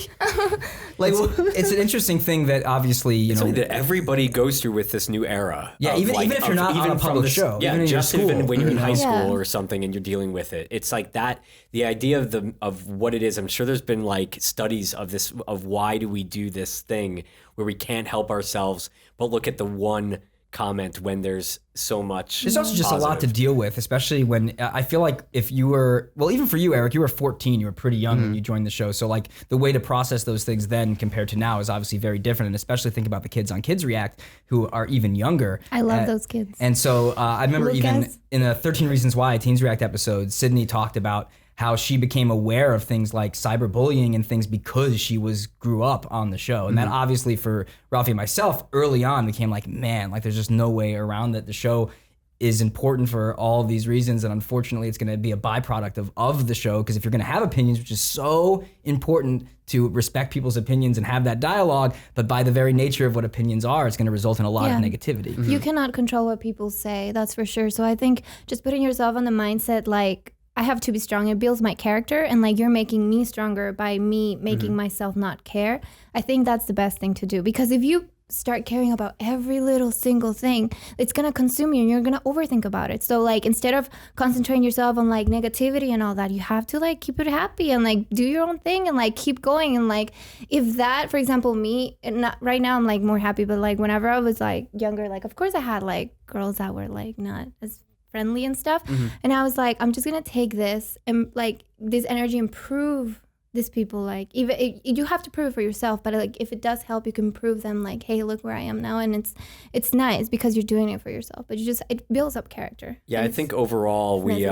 Like, it's an interesting thing that obviously, something that everybody goes through with this new era. Yeah, even if you're not on a public show, yeah, even in your school, even when you're in high school or something and you're dealing with it, it's like that. The idea of what it is. I'm sure there's been like studies of this, of why do we do this thing where we can't help ourselves but look at the one comment when there's so much. There's also just a lot to deal with, especially when I feel like if you were, well, even for you, Eric, you were 14, you were pretty young when you joined the show. So like the way to process those things then compared to now is obviously very different. And especially think about the kids on Kids React who are even younger. I love those kids. And so I remember even in a 13 Reasons Why Teens React episode, Sydney talked about how she became aware of things like cyberbullying and things because she grew up on the show. And that obviously for Ralphie and myself early on became like, man, like there's just no way around that. The show is important for all of these reasons. And unfortunately, it's going to be a byproduct of the show, because if you're going to have opinions, which is so important to respect people's opinions and have that dialogue, but by the very nature of what opinions are, it's going to result in a lot of negativity. You cannot control what people say, that's for sure. So I think just putting yourself on the mindset, like, I have to be strong. It builds my character, and like you're making me stronger by me making myself not care. I think that's the best thing to do, because if you start caring about every little single thing, it's gonna consume you and you're gonna overthink about it. So like instead of concentrating yourself on like negativity and all that, you have to like keep it happy and like do your own thing and like keep going. And like if that, for example, me, not right now I'm like more happy, but like whenever I was like younger, like of course I had like girls that were like not as friendly and stuff. And I was like, I'm just gonna take this and like this energy and prove these people, like even you have to prove it for yourself, but like if it does help, you can prove them like, hey, look where I am now. And it's nice because you're doing it for yourself, but it builds up character. Yeah, I think overall we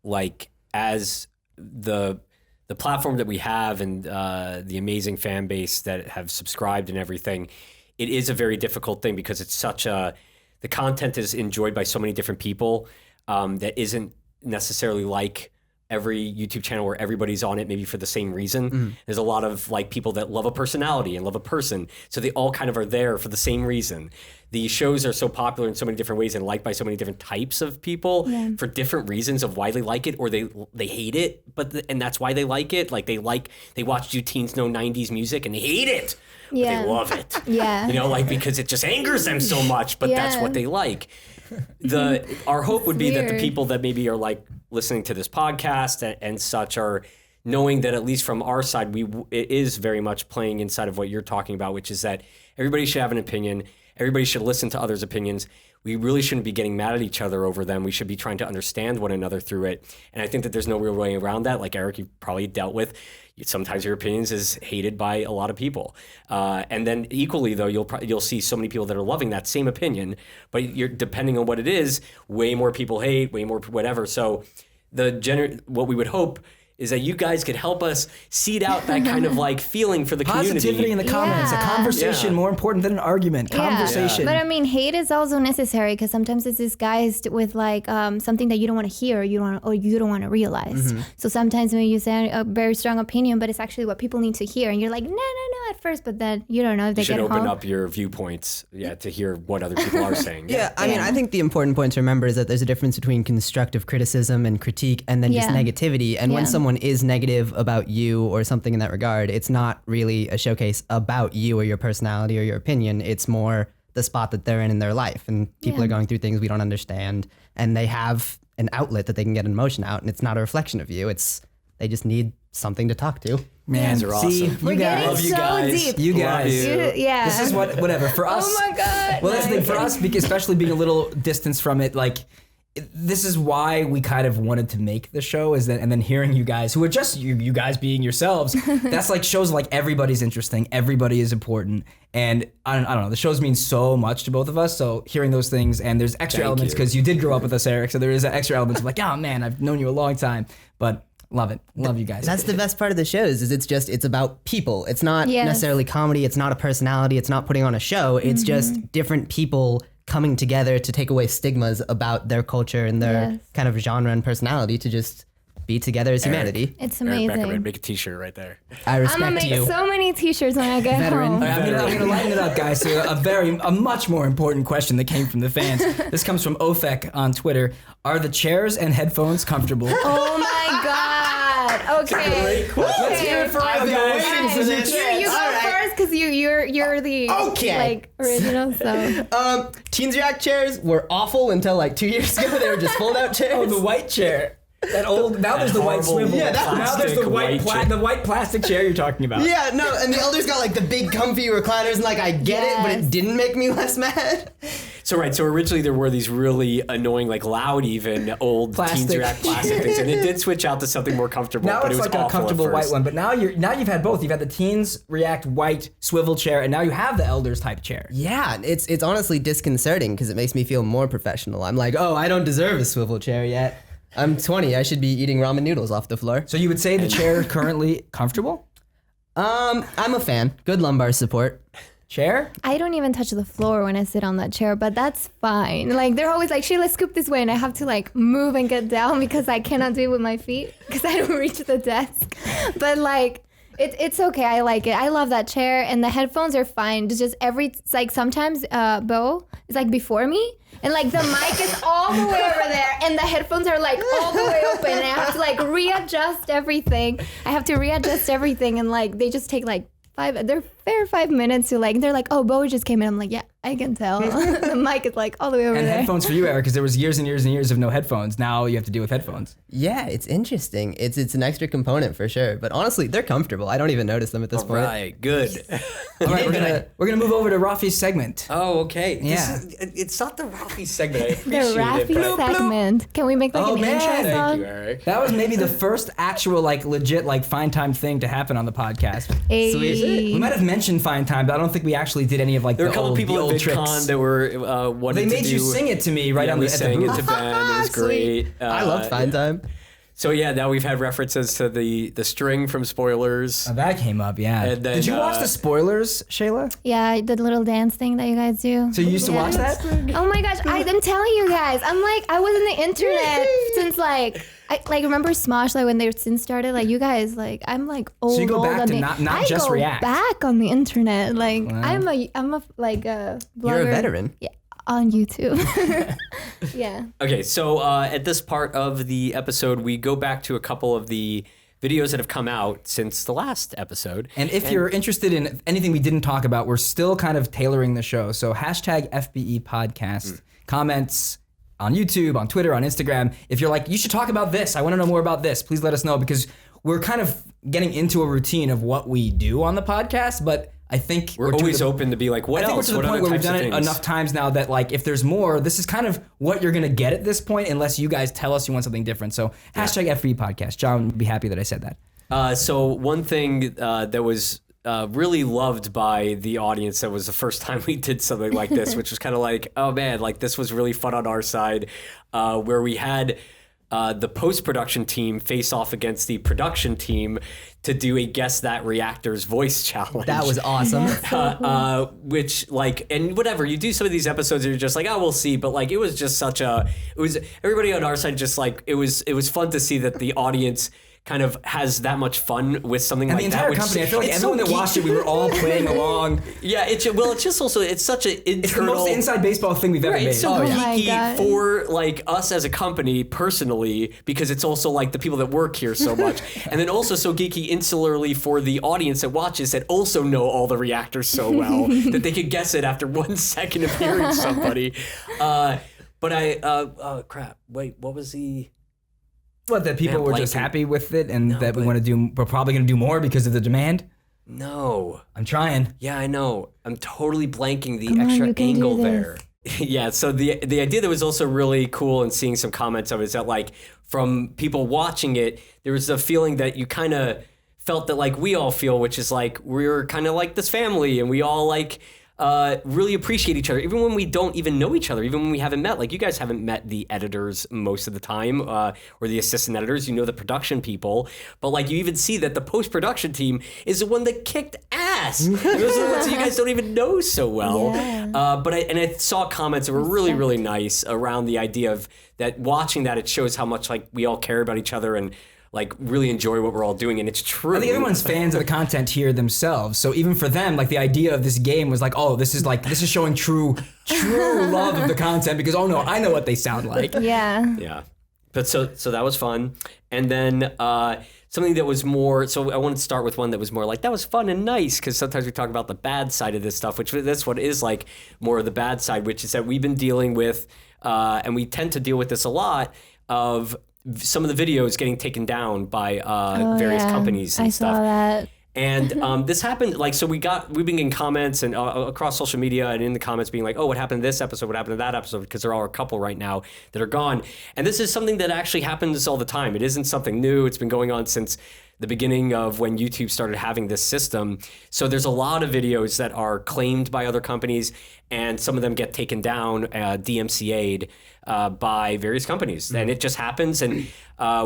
like as the platform that we have and the amazing fan base that have subscribed and everything, it is a very difficult thing because it's such the content is enjoyed by so many different people that isn't necessarily like every YouTube channel where everybody's on it maybe for the same reason. There's a lot of like people that love a personality and love a person, so they all kind of are there for the same reason. The shows are so popular in so many different ways and liked by so many different types of people for different reasons of why they like it or they hate it, and that's why they like it. Like they watch Do Teens Know 90s Music and they hate it, but they love it. You know, like because it just angers them so much, but that's what they like. Our hope would be that the people that maybe are like listening to this podcast and such are knowing that at least from our side, it is very much playing inside of what you're talking about, which is that everybody should have an opinion. Everybody should listen to others' opinions. we really shouldn't be getting mad at each other over them. We should be trying to understand one another through it. And I think that there's no real way around that. Like Eric, you've probably dealt with, sometimes your opinions is hated by a lot of people. And then equally though, you'll see so many people that are loving that same opinion, but you're depending on what it is, way more people hate, way more whatever. So what we would hope is that you guys could help us seed out that kind of like feeling for the community. Positivity in the comments. A conversation more important than an argument. Conversation. But I mean, hate is also necessary because sometimes it's disguised with like something that you don't want to hear, you don't want to realize. So sometimes when you say a very strong opinion, but it's actually what people need to hear, and you're like, no, at first, but then you don't know if they get home. You should open up your viewpoints, to hear what other people are saying. I mean, I think the important point to remember is that there's a difference between constructive criticism and critique, and then just negativity. And when someone is negative about you or something in that regard, it's not really a showcase about you or your personality or your opinion. It's more the spot that they're in their life, and people are going through things we don't understand, and they have an outlet that they can get an emotion out, and it's not a reflection of you. They just need something to talk to. Man, you guys are awesome. You guys, love you guys. Deep. You guys. Yeah. This is whatever for us. Oh my God. Well, that's the thing for us, because especially being a little distance from it, like. This is why we kind of wanted to make the show, and then hearing you guys, who are just you guys being yourselves, that's like shows like everybody's interesting, everybody is important, and I don't know, the shows mean so much to both of us. So hearing those things, and there's extra elements because you did grow up with us, Eric. So there is extra elements of like, oh man, I've known you a long time, but love it, love you guys. That's the best part of the shows. Is it's about people. It's not necessarily comedy. It's not a personality. It's not putting on a show. It's just different people coming together to take away stigmas about their culture and their kind of genre and personality to just be together as humanity. It's amazing. Eric Beckerman, make a t-shirt right there. I respect I'm gonna make you. so many t-shirts when I get home. I'm gonna lighten it up, guys. So a much more important question that came from the fans. This comes from Ofek on Twitter. Are the chairs and headphones comfortable? Oh my God. Okay. Let's hear it for I've us, been guys. waiting for this. You go first because you're the original. So Teens React chairs were awful until like 2 years ago. They were just fold out chairs. Oh, the white chair. That old. Now there's the white horrible swivel. Now there's the white plastic chair you're talking about. Yeah, no, and the elders got like the big comfy recliners, and like I get it, but it didn't make me less mad. So originally there were these really annoying, like loud even, old Teens React plastic things, and it did switch out to something more comfortable. Now but it's it was like a comfortable white one, but now you've had both. You've had the Teens React white swivel chair, and now you have the elders type chair. Yeah, it's honestly disconcerting because it makes me feel more professional. I'm like, oh, I don't deserve a swivel chair yet. I'm 20. I should be eating ramen noodles off the floor. So you would say the chair currently comfortable? I'm a fan. Good lumbar support. Chair? I don't even touch the floor when I sit on that chair, but that's fine. Like they're always like, Shayla, scoop this way, and I have to like move and get down because I cannot do it with my feet because I don't reach the desk. But like, it's okay. I like it. I love that chair, and the headphones are fine. It's just it's like sometimes Bo is like before me, and like the mic is all the way over there, and the headphones are like all the way open, and I have to like readjust everything. And like they just take like 5 minutes to like, they're like, oh, Bo just came in. I'm like, yeah, I can tell. The mic is like all the way over and there. headphones for you, Eric, because there was years and years and years of no headphones. Now you have to deal with headphones. Yeah, it's interesting. It's an extra component for sure. But honestly, they're comfortable. I don't even notice them at this point. Right, good. All right, we're gonna move over to Rafi's segment. Oh, okay. Yeah. It's not the Rafi segment. I The appreciate Rafi it. But segment. Can we make like an intro man. song? Thank you, Eric. That was maybe the first actual like legit like fine time thing to happen on the podcast. Hey. We might have mentioned fine time, but I don't think we actually did any of like There were the a couple old, people the at old VidCon tricks. that were wanting They to made do. you sing it to me right Yeah, on we the, at sang the it booth. to Ben. It was great. I loved Fine Time. So yeah, now we've had references to the string from Spoilers. Oh, that came up, yeah. And then, Did you watch the spoilers, Shayla? Yeah, the little dance thing that you guys do. So you used to watch that? Oh my gosh, I'm telling you guys, I was in the internet since like, I remember Smosh, like when they started, like you guys, like I'm like old. So you go back on to the, not just I React. go back on the internet, like I'm a like a blogger. You're a veteran. Yeah, on YouTube. Yeah. Okay, so at this part of the episode, we go back to a couple of the videos that have come out since the last episode. And if you're interested in anything we didn't talk about, we're still kind of tailoring the show. So hashtag FBE Podcast, comments on YouTube, on Twitter, on Instagram. If you're like, you should talk about this, I want to know more about this, please let us know, because we're kind of getting into a routine of what we do on the podcast, but I think we're always open to be like, what I think else? we're to the What point other where we've types done of it things? enough times now that like if there's more, this is kind of what you're gonna get at this point, unless you guys tell us you want something different. So hashtag FBE Podcast. John would be happy that I said that. So one thing that was really loved by the audience, that was the first time we did something like this, which was kind of like, oh man, like this was really fun on our side, where we had the post-production team face off against the production team to do a Guess That Reactors voice challenge. That was awesome. Which like, and whatever, you do some of these episodes and you're just like, oh, we'll see. But like, it was just everybody on our side just like, it was fun to see that the audience kind of has that much fun with something And like the that. entire company, I feel like everyone that watched it, we were all playing along. Yeah, it's just also, it's such an internal. It's the most inside baseball thing we've ever made. It's so Oh, yeah. geeky Oh my God. for like us as a company personally, because it's also like the people that work here so much, and then also so geeky insularly for the audience that watches that also know all the reactors so well that they could guess it after 1 second of hearing somebody. But crap. Wait, what was the? What, that people Man, were just blanking. happy with it and that we but- want to do, we're probably going to do more because of the demand? No. I'm trying. Yeah, I know. I'm totally blanking the Come on, extra you can do angle this. there. Yeah, so the idea that was also really cool and seeing some comments of it is that like from people watching it, there was a feeling that you kind of felt that like we all feel, which is like we're kind of like this family and we all like really appreciate each other, even when we don't even know each other, even when we haven't met. Like you guys haven't met the editors most of the time, or the assistant editors. You know the production people, but like you even see that the post-production team is the one that kicked ass. And those are the ones that you guys don't even know so well. Yeah. But I saw comments that were really, really nice around the idea of that. Watching that, it shows how much like we all care about each other and like really enjoy what we're all doing, and it's true. I think everyone's fans of the content here themselves. So even for them, like the idea of this game was like, oh, this is showing true love of the content because, oh no, I know what they sound like. Yeah. Yeah. But so that was fun. And then something that was more, so I wanted to start with one that was more like, that was fun and nice, because sometimes we talk about the bad side of this stuff, which this one is like more of the bad side, which is that we've been dealing with, and we tend to deal with this a lot, of some of the videos getting taken down by various companies and I stuff. saw that. And this happened, like, so we've been getting comments and across social media and in the comments being like, oh, what happened to this episode? What happened to that episode? Because there are a couple right now that are gone. And this is something that actually happens all the time. It isn't something new. It's been going on since the beginning of when YouTube started having this system. So there's a lot of videos that are claimed by other companies, and some of them get taken down, DMCA'd by various companies. And it just happens. And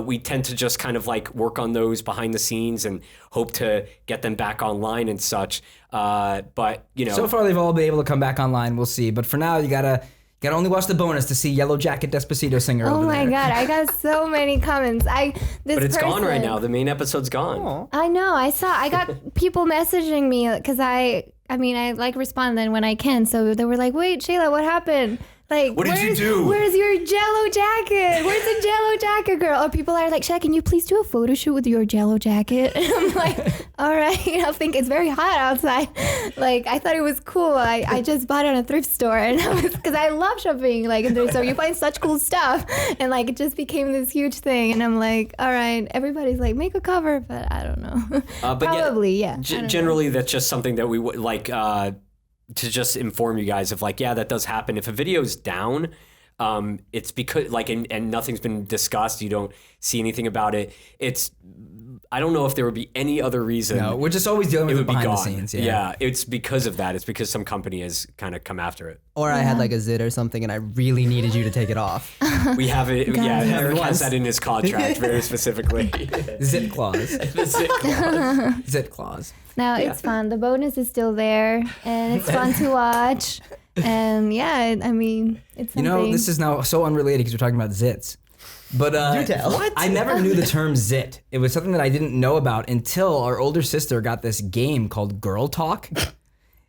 we tend to just kind of like work on those behind the scenes and hope to get them back online and such. But, you know. So far, they've all been able to come back online. We'll see. But for now, you gotta only watch the bonus to see Yellow Jacket Despacito singer Oh over my there. God, I got so many comments. But it's gone right now. The main episode's gone. I know. I got people messaging me because I like respond when I can. So they were like, "Wait, Shayla, what happened? Like, What did you do? Where's your Jello jacket? Where's the Jello jacket, girl?" Or people are like, "Shayla, can you please do a photo shoot with your Jello jacket?" And I'm like, "All right." I think it's very hot outside. Like, I thought it was cool. I just bought it at a thrift store, and because I love shopping. Like, so you find such cool stuff, and like it just became this huge thing. And I'm like, "All right." Everybody's like, "Make a cover," but I don't know. But Probably, yeah. I don't know. Generally, that's just something that we would like to just inform you guys of, like, yeah, that does happen. If a video's down, it's because like, and nothing's been discussed, you don't see anything about it. I don't know if there would be any other reason. No, we're just always dealing it with it would be behind gone. the scenes. Yeah, it's because of that. It's because some company has kind of come after it. Or I had like a zit or something and I really needed you to take it off. We have it. Yeah, it. Eric has that in his contract very specifically. Zit clause. The zit clause. Zit clause. No, it's fun. The bonus is still there, and it's fun to watch. And yeah, I mean, it's You something. know, this is now so unrelated because we're talking about zits. But Do tell. What? I never knew the term zit. It was something that I didn't know about until our older sister got this game called Girl Talk.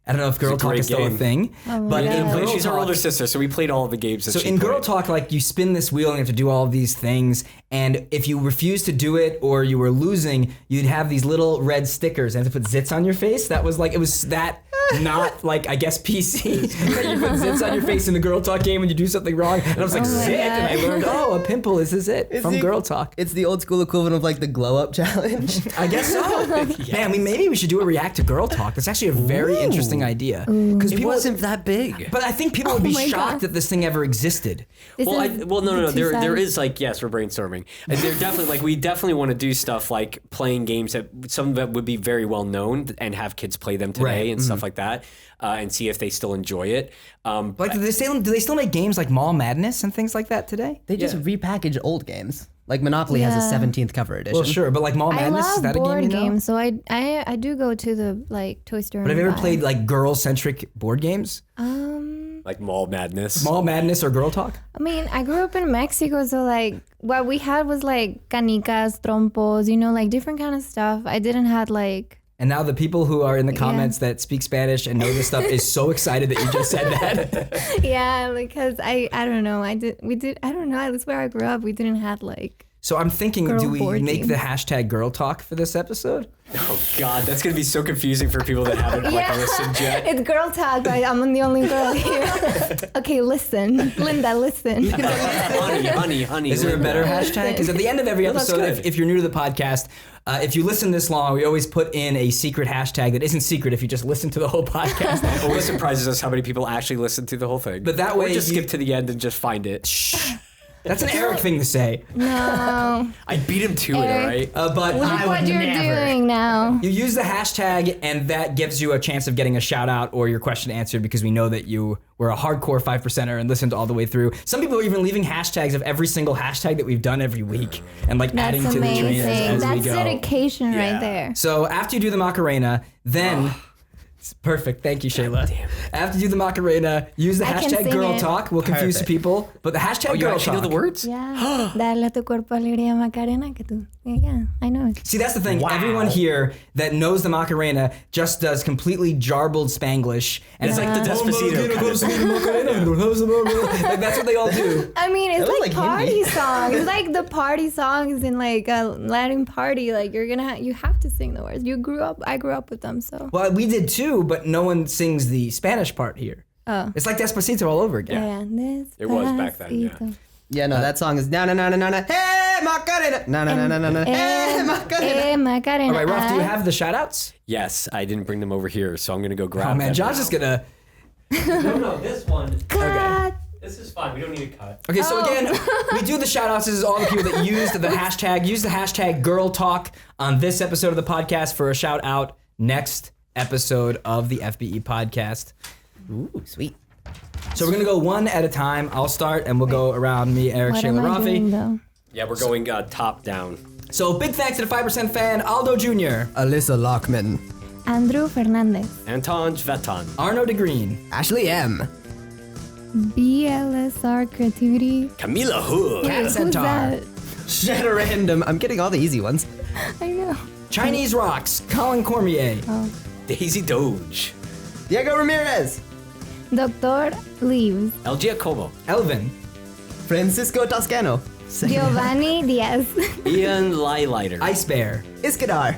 I don't know if Girl It's a Talk great is still a game. thing. but in God. Girl She's our Talk, older sister, so we played all of the games that so she in Girl played. Talk, like you spin this wheel and you have to do all of these things. And if you refuse to do it or you were losing, you'd have these little red stickers and have to put zits on your face. That was like, it was that not like, I guess, PC. Like you put zits on your face in the Girl Talk game when you do something wrong. And I was like, zit. And I learned, a pimple is a zit from Girl Talk. It's the old school equivalent of like the glow up challenge. I guess so. Yes. Man, maybe we should do a React to Girl Talk. That's actually a very interesting idea. Because It wasn't that big. But I think people would be shocked that this thing ever existed. No. There is like, yes, we're brainstorming. They're definitely like, we definitely want to do stuff like playing games that some that would be very well known and have kids play them today and stuff like that, and see if they still enjoy it. Like, do they still make games like Mall Madness and things like that today? They just repackage old games. Like Monopoly has a 17th cover edition. Well, sure, but like Mall Madness, I love is that a game board you know? games, so I do go to the like Toy Store. But have you ever played like girl-centric board games? Like Mall Madness. Mall Madness or Girl Talk? I mean, I grew up in Mexico, so like what we had was like canicas, trompos, like different kind of stuff. I didn't have like. And now the people who are in the comments that speak Spanish and know this stuff is so excited that you just said that. Yeah, because I don't know. I don't know. That's where I grew up. We didn't have like. So I'm thinking, Girl do we board make game. the hashtag Girl Talk for this episode? Oh God, that's gonna be so confusing for people that haven't listened yet. It's girl talk, right? I'm the only girl here. Okay, listen. Linda, listen. honey. Is there a better hashtag? Because at the end of every that's episode, good. if you're new to the podcast, if you listen this long, we always put in a secret hashtag that isn't secret if you just listen to the whole podcast. It always surprises us how many people actually listen to the whole thing. But that way or just you- skip to the end and just find it. That's an Eric thing to say. No. I beat him to it, all right? But Look I what would you're never. doing now. You use the hashtag, and that gives you a chance of getting a shout out or your question answered because we know that you were a hardcore 5%er and listened all the way through. Some people are even leaving hashtags of every single hashtag that we've done every week and like That's adding to the train amazing. as we That's go. dedication right there. So after you do the Macarena, then. It's perfect. Thank you, Shayla. After you do the Macarena, use the I can hashtag sing Girl it. Talk. We'll confuse Perfect. people. But the hashtag You Girl actually Talk. know the words? Yeah. Dale a tu cuerpo alegría Macarena que tú. Yeah, I know it. See, that's the thing. Everyone here that knows the Macarena just does completely jarbled Spanglish. And it's like the Despacito kind of Like, that's what they all do. I mean, it's was like like party Hindi. songs. It's like the party songs in like a Latin party. Like you have to sing the words. I grew up with them, so. Well, we did too, but no one sings the Spanish part here. Oh. It's like Despacito all over again. Yeah. It was back then, yeah. Despacito. Yeah, no, that song is na na na na na na. Hey, Macarena. Na na na na na na. Hey, Macarena. Macarena. All right, Ralph, do you have the shout outs? Yes, I didn't bring them over here, so I'm gonna go grab Oh, man, them John's now. just gonna. No, this one. Cut. This is fine. We don't need to cut. Okay, so again, we do the shout outs. This is all the people that used the hashtag. Use the hashtag Girl Talk on this episode of the podcast for a shout out next episode of the FBE Podcast. Ooh, sweet. So we're going to go one at a time. I'll start and we'll go around me, Eric, What Shayla, am I doing Rafi. though? Yeah, we're going top down. So big thanks to the 5% fan, Aldo Jr., Alyssa Lockman. Andrew Fernandez. Anton Veton. Arno DeGreen, Ashley M. BLSR Creativity. Camila Hood. Cat Who's Centaur, that? Shadow Random. I'm getting all the easy ones. I know. Chinese Rocks, Colin Cormier, Daisy Doge. Diego Ramirez. Doctor Leaves. El Giacomo. Elvin, Francisco Toscano. Giovanni Diaz. Ian Lighlighter. Ice Bear, Iskadar.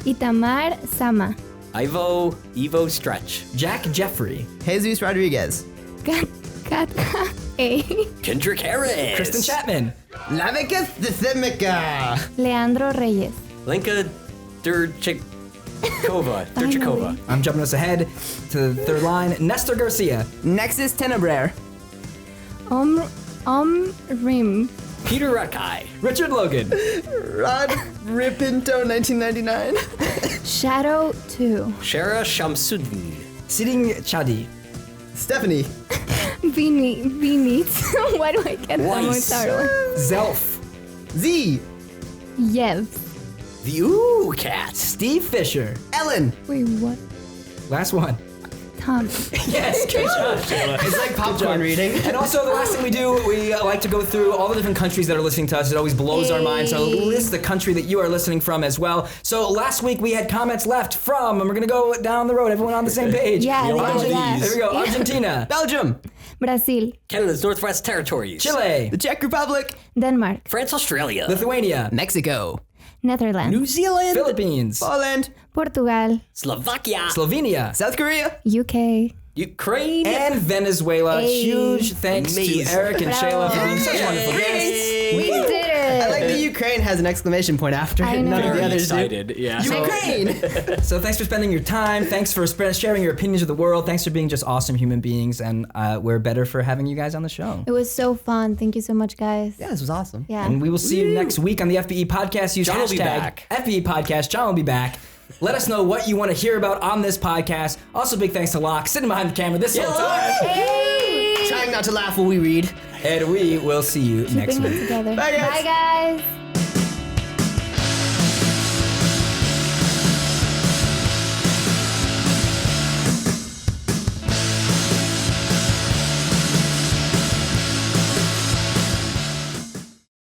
Itamar Sama. Evo Stretch. Jack Jeffrey, Jesus Rodriguez. Kat A. Kendrick Harris. Kristen Chapman, Lavicus Dissemica. Leandro Reyes. Lenka Durchikova. Durchikova. I'm jumping us ahead to the third line, Nestor Garcia, Nexus Tenebrae. Rim. Peter Rakai. Richard Logan, Rod Ripinto 1999. Shadow 2. Shara Shamsuddin. Sitting Chadi, Stephanie. Beanies. Why do I get that one Weiss. started? Zelf, Z. Yes. The Ooh Cats. Steve Fisher. Ellen. Wait, what? Last one. Tom. Yes, good job, Shayla. It's like popcorn reading. And also, the last thing we do, we like to go through all the different countries that are listening to us. It always blows our mind. So list the country that you are listening from as well. So last week we had comments left from, and we're gonna go down the road. Everyone on the same page. Yeah, We let's love do that. Here we go. Argentina, Belgium. Brazil. Canada's Northwest Territories. Chile, The Czech Republic. Denmark. France, Australia. Lithuania, Mexico. Netherlands, New Zealand, Philippines, Poland, Portugal, Slovakia, Slovenia, South Korea. UK. Ukraine, and Venezuela. Hey. Huge thanks Amazing. to Eric and Shayla for being such wonderful guests. We did it. I like that Ukraine has an exclamation point after I it. None know. of the very others do. excited. Yeah. Ukraine. So thanks for spending your time. Thanks for sharing your opinions of the world. Thanks for being just awesome human beings. And we're better for having you guys on the show. It was so fun. Thank you so much, guys. Yeah, this was awesome. Yeah. And we will see you next week on the FBE Podcast. Use John will be hashtag back. FBE Podcast. John will be back. Let us know what you want to hear about on this podcast. Also, big thanks to Locke, sitting behind the camera this whole time. Hey! Trying not to laugh while we read. And we will see you next Keeping week. it together. Bye, guys. Bye, guys.